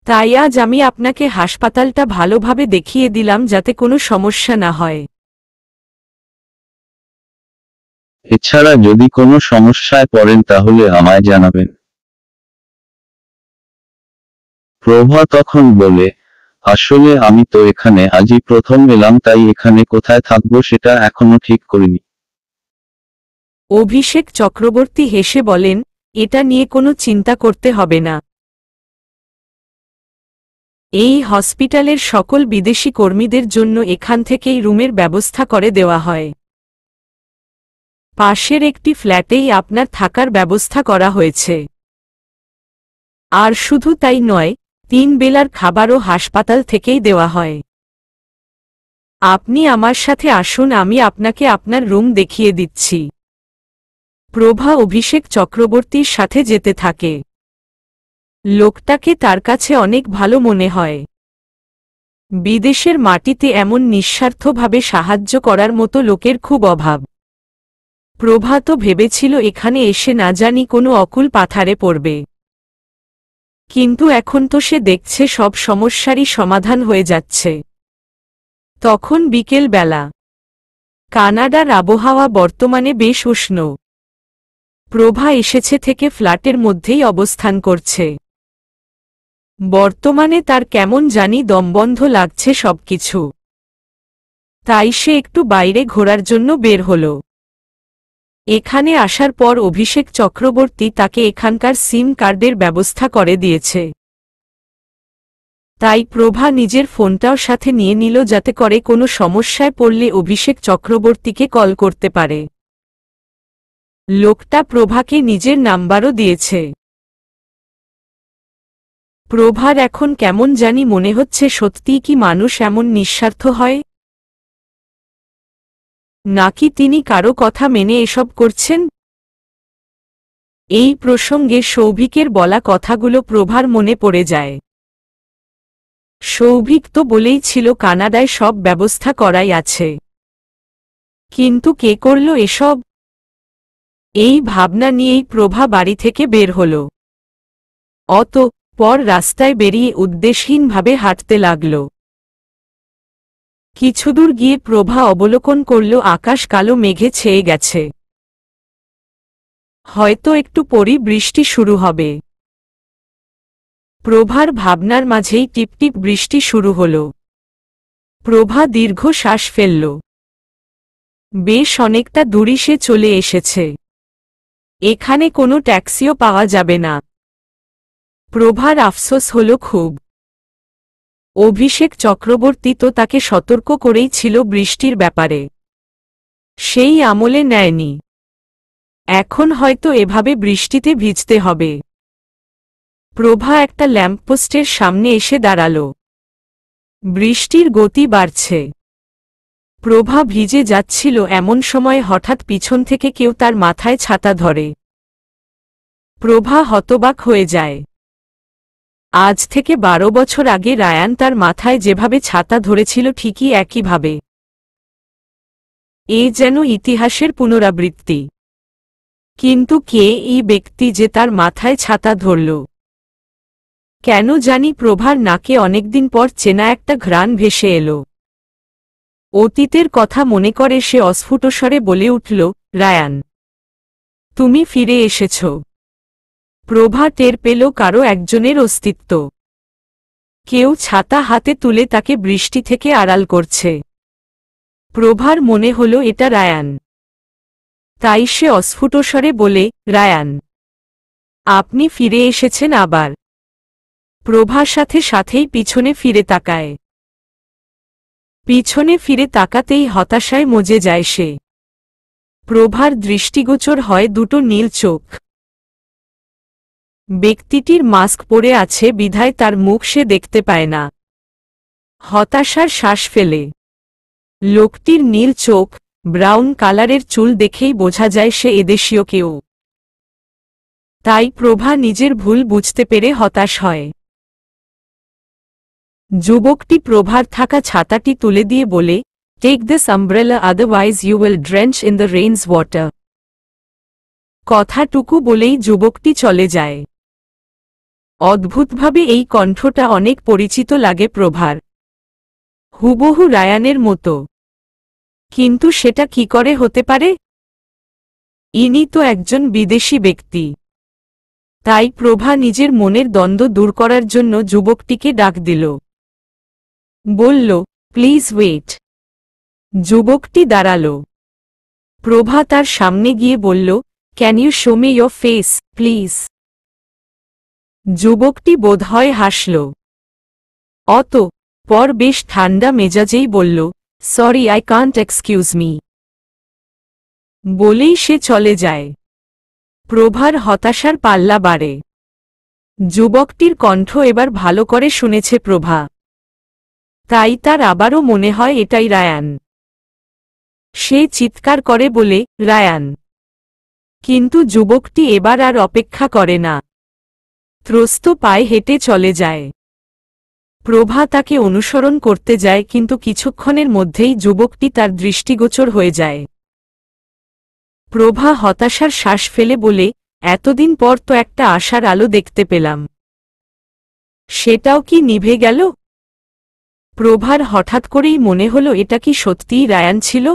তাই আজ আমি আপনাকে হাসপাতালটা ভালোভাবে দেখিয়ে দিলাম যাতে কোনো সমস্যা না হয়। এছাড়া যদি কোনো সমস্যায় পড়েন তাহলে আমায় জানাবেন। প্রভা তখন বলে, আসলে আমি তো এখানে আজই প্রথম এলাম, তাই এখানে কোথায় থাকবো সেটা এখনো ঠিক করিনি। অভিষেক চক্রবর্তী হেসে বলেন, এটা নিয়ে কোনো চিন্তা করতে হবে না। এই হসপিটালের সকল বিদেশি কর্মীদের জন্য এখান থেকেই রুমের ব্যবস্থা করে দেওয়া হয়। পাশের একটি ফ্ল্যাটেই আপনার থাকার ব্যবস্থা করা হয়েছে। আর শুধু তাই নয়, 3 বেলার খাবারও হাসপাতাল থেকেই দেওয়া হয়। আপনি আমার সাথে আসুন, আমি আপনাকে আপনার রুম দেখিয়ে দিচ্ছি। প্রভা অভিষেক চক্রবর্তীর সাথে যেতে থাকে। লোকটাকে তার কাছে অনেক ভালো মনে হয়। বিদেশের মাটিতে এমন নিঃস্বার্থভাবে সাহায্য করার মতো লোকের খুব অভাব। প্রভা তো ভেবেছিল এখানে এসে না জানি কোনো অকুল পাথারে পড়বে, কিন্তু এখন তো সে দেখছে সব সমস্যারই সমাধান হয়ে যাচ্ছে। তখন বিকেল বেলা। কানাডার আবহাওয়া বর্তমানে বেশ উষ্ণ। প্রভা এসেছে থেকে ফ্ল্যাটের মধ্যেই অবস্থান করছে। বর্তমানে তার কেমন জানি দমবন্ধ লাগছে সবকিছু। তাই সে একটু বাইরে ঘোরার জন্য বের হল। এখানে আসার পর অভিষেক চক্রবর্তী তাকে এখানকার সিম কার্ডের ব্যবস্থা করে দিয়েছে। তাই প্রভা নিজের ফোনটাও সাথে নিয়ে নিল, যাতে করে কোনো সমস্যায় পড়লে অভিষেক চক্রবর্তীকে কল করতে পারে। লোকটা প্রভাকে নিজের নাম্বারও দিয়েছে। প্রভার এখন কেমন জানি মনে হচ্ছে, সত্যিই কি মানুষ এমন নিঃস্বার্থ হয়, নাকি তিনি কারো কথা মেনে এসব করছেন? এই প্রসঙ্গে সৌভিকের বলা কথাগুলো প্রভার মনে পড়ে যায়। সৌভিক তো বলেই ছিল কানাডায় সব ব্যবস্থা করাই আছে, কিন্তু কে করল এসব? এই ভাবনা নিয়েই প্রভা বাড়ি থেকে বের হল। পর রাস্তায় বেরিয়ে উদ্দেশ্যহীনভাবে হাঁটতে লাগল। কিছুদূর গিয়ে প্রভা অবলোকন করল আকাশ কালো মেঘে ছেয়ে গেছে। হয়তো একটু পরই বৃষ্টি শুরু হবে। প্রভার ভাবনার মাঝেই টিপটিপ বৃষ্টি শুরু হল। প্রভা দীর্ঘ শ্বাস ফেলল। বেশ অনেকটা দূরই সে চলে এসেছে। এখানে কোনো ট্যাক্সিও পাওয়া যাবে না। প্রভার আফসোস হল খুব। অভিষেক চক্রবর্তী তো তাকে সতর্ক করেই ছিল বৃষ্টির ব্যাপারে। সেই আমলে নেয়নি। এখন হয়তো এভাবে বৃষ্টিতে ভিজতে হবে। প্রভা একটা ল্যাম্পপোস্টের সামনে এসে দাঁড়াল। বৃষ্টির গতি বাড়ছে। প্রভা ভিজে যাচ্ছিল, এমন সময় হঠাৎ পিছন থেকে কেউ তার মাথায় ছাতা ধরে। প্রভা হতবাক হয়ে যায়। আজ থেকে 12 বছর আগে রায়ান তার মাথায় যেভাবে ছাতা ধরেছিল ঠিকই একইভাবে। এ যেন ইতিহাসের পুনরাবৃত্তি। কিন্তু কে এই ব্যক্তি যে তার মাথায় ছাতা ধরল? কেন জানি প্রভার নাকে অনেকদিন পর চেনা একটা ঘ্রাণ ভেসে এলো। অতীতের কথা মনে করে সে অস্ফুটস্বরে বলে উঠল, রায়ান, তুমি ফিরে এসেছ। প্রভা টের পেল কারো একজনের অস্তিত্ব। কেউ ছাতা হাতে তুলে তাকে বৃষ্টি থেকে আড়াল করছে। প্রভার মনে হল এটা রায়ান। তাই সে অস্ফুটস্বরে বলে, রায়ান, আপনি ফিরে এসেছেন আবার। প্রভার সাথে সাথেই পিছনে ফিরে তাকায়। পিছনে ফিরে তাকাতেই হতাশায় মজে যায় সে। প্রভার দৃষ্টিগোচর হয় দুটো নীল চোখ। ব্যক্তিটির মাস্ক পরে আছে বিধায় তার মুখ সে দেখতে পায় না। হতাশার শ্বাস ফেলে। লোকটির নীল চোখ, ব্রাউন কালারের চুল দেখেই বোঝা যায় সে এদেশীয় কেউ। তাই প্রভা নিজের ভুল বুঝতে পেরে হতাশ হয়। যুবকটি প্রভার থাকা ছাতাটি তুলে দিয়ে বলে, take this umbrella, otherwise you will drench in the rains water. কথাটুকু বলেই যুবকটি চলে যায়। অদ্ভুতভাবে এই কণ্ঠটা অনেক পরিচিত লাগে প্রভার। হুবহু রায়ানের মতো। কিন্তু সেটা কি করে হতে পারে? ইনি তো একজন বিদেশি ব্যক্তি। তাই প্রভা নিজের মনের দ্বন্দ্ব দূর করার জন্য যুবকটিকে ডাক দিল। বলল, প্লিজ ওয়েট। যুবকটি দাঁড়াল। প্রভা তার সামনে গিয়ে বলল, can you show me your face please? যুবকটি বোধহয় হাসল। পর বেশ ঠান্ডা মেজাজেই বলল, sorry, I can't, excuse me. বলেই সে চলে যায়। প্রভার হতাশার পাল্লা বাড়ে। যুবকটির কণ্ঠ এবার ভালো করে শুনেছে প্রভা। তাই তার আবারও মনে হয় এটাই রায়ান। সে চিৎকার করে বলে, রায়ান। কিন্তু যুবকটি এবার আর অপেক্ষা করে না। ত্রস্ত পায়ে হেঁটে চলে যায়। প্রভা তাকে অনুসরণ করতে যায়, কিন্তু কিছুক্ষণের মধ্যেই যুবকটি তার দৃষ্টিগোচর হয়ে যায়। প্রভা হতাশার শ্বাস ফেলে বলে, এতদিন পর তো একটা আশার আলো দেখতে পেলাম। সেটাও কি নিভে গেল? প্রভার হঠাৎ করেই মনে হলো এটা কি সত্যিই রায়ান ছিল?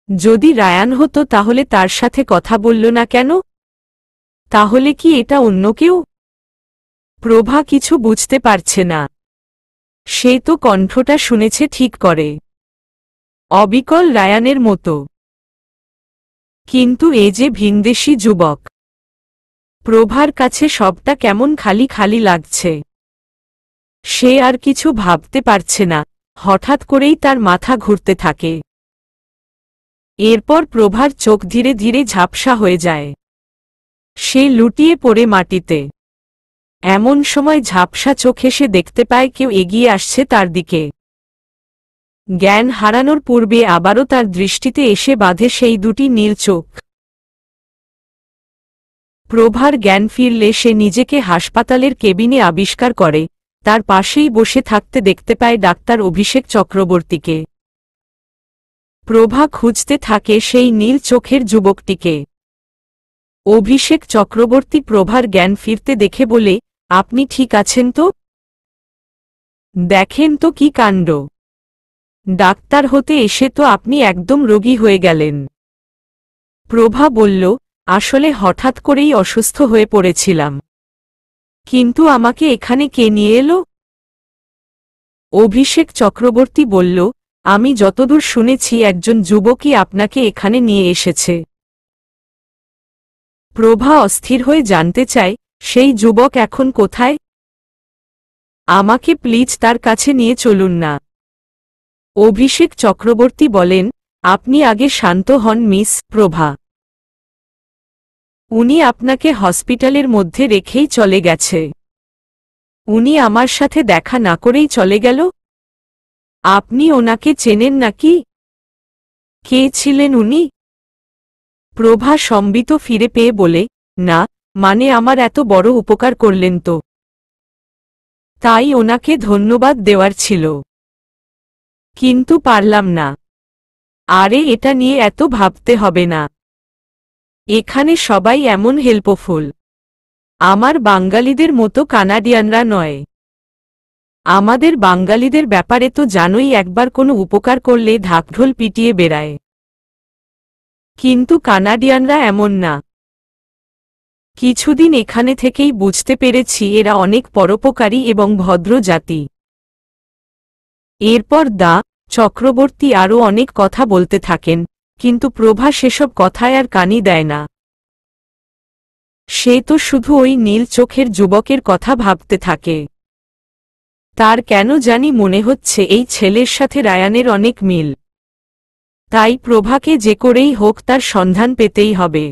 যদি রায়ান হতো তাহলে তার সাথে কথা বলল না কেন? তাহলে কি এটা অন্য কেউ? প্রভা কিছু বুঝতে পারছে না। সে তো কণ্ঠটা শুনেছে ঠিক করে, অবিকল রায়ানের মতো। কিন্তু এ যে ভিনদেশী যুবক। প্রভার কাছে সবটা কেমন খালি খালি লাগছে। সে আর কিছু ভাবতে পারছে না। হঠাৎ করেই তার মাথা ঘুরতে থাকে। এরপর প্রভার চোখ ধীরে ধীরে ঝাপসা হয়ে যায়। সে লুটিয়ে পড়ে মাটিতে। এমন সময় ঝাপসা চোখে সে দেখতে পায় কেউ এগিয়ে আসছে তার দিকে। জ্ঞান হারানোর পূর্বে আবারও তার দৃষ্টিতে এসে বাঁধে সেই দুটি নীল চোখ। প্রভার জ্ঞান ফিরলে সে নিজেকে হাসপাতালের কেবিনে আবিষ্কার করে। তার পাশেই বসে থাকতে দেখতে পায় ডাক্তার অভিষেক চক্রবর্তীকে। প্রভা খুঁজতে থাকে সেই নীল চোখের যুবকটিকে। অভিষেক চক্রবর্তী প্রভার জ্ঞান ফিরতে দেখে বলে, আপনি ঠিক আছেন তো? দেখেন তো কি কাণ্ড। ডাক্তার হতে এসে তো আপনি একদম রোগী হয়ে গেলেন। প্রভা বলল, আসলে হঠাৎ করেই অসুস্থ হয়ে পড়েছিলাম। কিন্তু আমাকে এখানে কে নিয়ে এলো? অভিষেক চক্রবর্তী বলল, আমি যতদূর শুনেছি একজন যুবকই আপনাকে এখানে নিয়ে এসেছে। প্রভা অস্থির হয়ে জানতে চায়, সেই যুবক এখন কোথায়? আমাকে প্লিজ তার কাছে নিয়ে চলুন না। অভিষেক চক্রবর্তী বলেন, আপনি আগে শান্ত হন মিস প্রভা। উনি আপনাকে হসপিটালের মধ্যে রেখেই চলে গেছে। উনি আমার সাথে দেখা না করেই চলে গেল? আপনি ওনাকে চেনেন নাকি? কে ছিলেন উনি? প্রভা সম্বিত ফিরে পেয়ে বলে, না, মানে আমার এত বড় উপকার করলেন তো, তাই ওনাকে ধন্যবাদ দেওয়ার ছিল। কিন্তু পারলাম না। আরে এটা নিয়ে এত ভাবতে হবে না। এখানে সবাই এমন হেল্পফুল। আমার বাঙালিদের মতো কানাডিয়ানরা নয়। আমাদের বাঙালিদের ব্যাপারে তো জানোই, একবার কোনো উপকার করলে ঢাকঢোল পিটিয়ে বেড়ায়। কিন্তু কানাডিয়ানরা এমন না। কিছুদিন এখানে থেকেই বুঝতে পেরেছি এরা অনেক পরোপকারী এবং ভদ্র জাতি। এরপর চক্রবর্তী আরও অনেক কথা বলতে থাকেন, কিন্তু প্রভা সেসব কথায় আর কানই দেয় না। সে তো শুধু ওই নীল চোখের যুবকের কথা ভাবতে থাকে। তার কেন জানি মনে হচ্ছে এই ছেলের সাথে রায়ানের অনেক মিল। তাই প্রভাকে যে করেই হোক তার সন্ধান পেতেই হবে।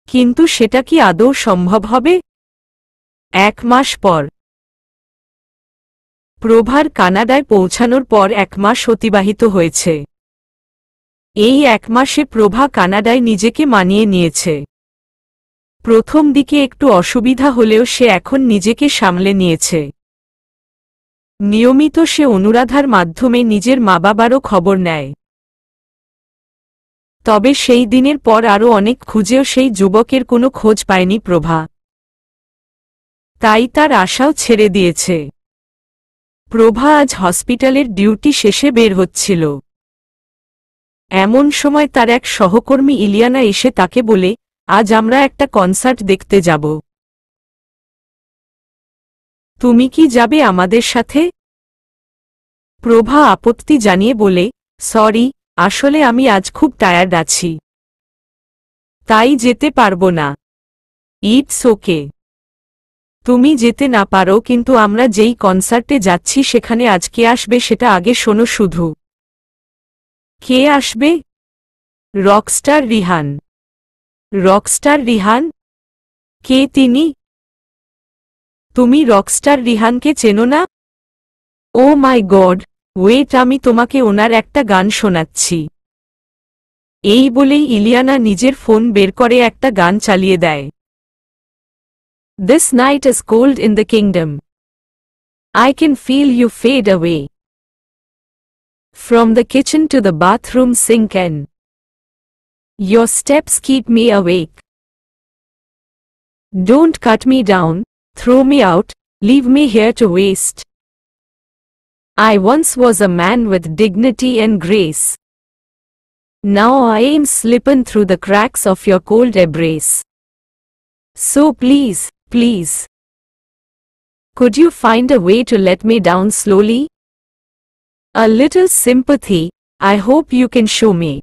কিন্তু সেটা কি আদৌ সম্ভব হবে? 1 মাস পর। প্রভার কানাডায় পৌঁছানোর পর 1 মাস অতিবাহিত হয়েছে। এই 1 মাসে প্রভা কানাডায় নিজেকে মানিয়ে নিয়েছে। প্রথম দিকে একটু অসুবিধা হলেও সে এখন নিজেকে সামলে নিয়েছে। নিয়মিত সে অনুরাধার মাধ্যমে নিজের মা-বাবারও খবর নেয়। তবে সেই দিনের পর আরও অনেক খুঁজেও সেই যুবকের কোনো খোঁজ পায়নি প্রভা। তাই তার আশাও ছেড়ে দিয়েছে। প্রভা আজ হসপিটালের ডিউটি শেষে বের হচ্ছিল। এমন সময় তার এক সহকর্মী ইলিয়ানা এসে তাকে বলে, আজ আমরা একটা কনসার্ট দেখতে যাব। তুমি কি যাবে আমাদের সাথে? প্রভা আপত্তি জানিয়ে বলে, সরি, আসলে আমি আজ খুব টায়ার্ড আছি। তাই যেতে পারবো না। It's okay. তুমি যেতে না পারো, কিন্তু আমরা যেই কনসার্টে যাচ্ছি সেখানে আজ কে আসবে সেটা আগে শোনো শুধু। কে আসবে? রকস্টার রিহান। রকস্টার রিহান? কে তিনি? তুমি রকস্টার রিহানকে চেনো না? ও মাই গড, ওয়েট, আমি তোমাকে ওনার একটা গান শোনাচ্ছি। এই বলেই ইলিয়ানা নিজের ফোন বের করে একটা গান চালিয়ে দেয়। This night is cold in the kingdom. I can feel you fade away. From the kitchen to the bathroom sink and your steps keep me awake. Don't cut me down, throw me out, leave me here to waste. I once was a man with dignity and grace. Now I am slipping through the cracks of your cold embrace. So please, please, could you find a way to let me down slowly? A little sympathy, I hope you can show me.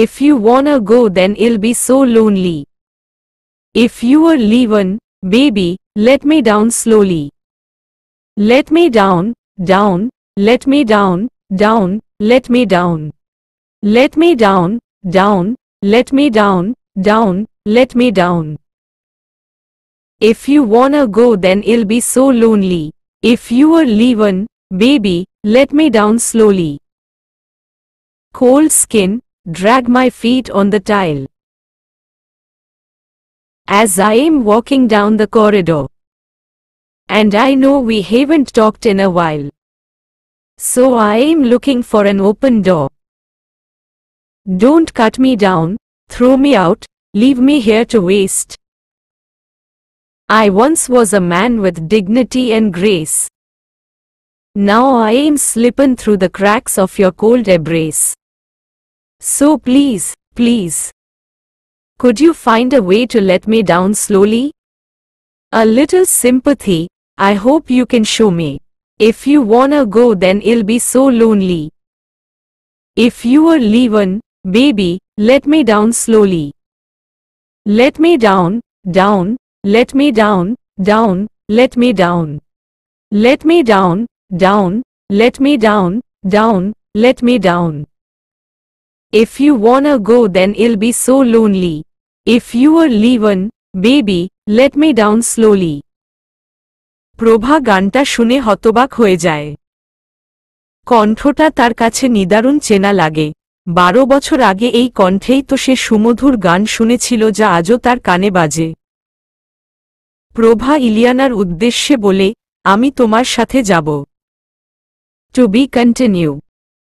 If you wanna go, then it'll be so lonely. If you are leaving, baby, let me down slowly. Let me down, down, let me down, down, let me down. Let me down, down, let me down, down, let me down. If you wanna go, then it'll be so lonely. If you are leaving, baby, let me down slowly. Cold skin, drag my feet on the tile. As I am walking down the corridor. And I know we haven't talked in a while. So I am looking for an open door. Don't cut me down, throw me out, leave me here to waste. I once was a man with dignity and grace. Now I am slipping through the cracks of your cold embrace. So please, please, could you find a way to let me down slowly? A little sympathy, I hope you can show me. If you wanna go, then it'll be so lonely. If you are leaving, baby, let me down slowly. Let me down, down, let me down, down, let me down. Let me down, down, let me down, down, let me down. If you wanna go, then it'll be so lonely. If you are leaving, baby, let me down slowly. প্রভা গানটা শুনে হতবাক হয়ে যায়। কণ্ঠটা তার কাছে নিদারুণ চেনা লাগে। 12 বছর আগে এই কণ্ঠেই তো সে সুমধুর গান শুনেছিল যা আজও তার কানে বাজে। প্রভা ইলিয়ানার উদ্দেশ্যে বলে, আমি তোমার সাথে যাব। To be continue.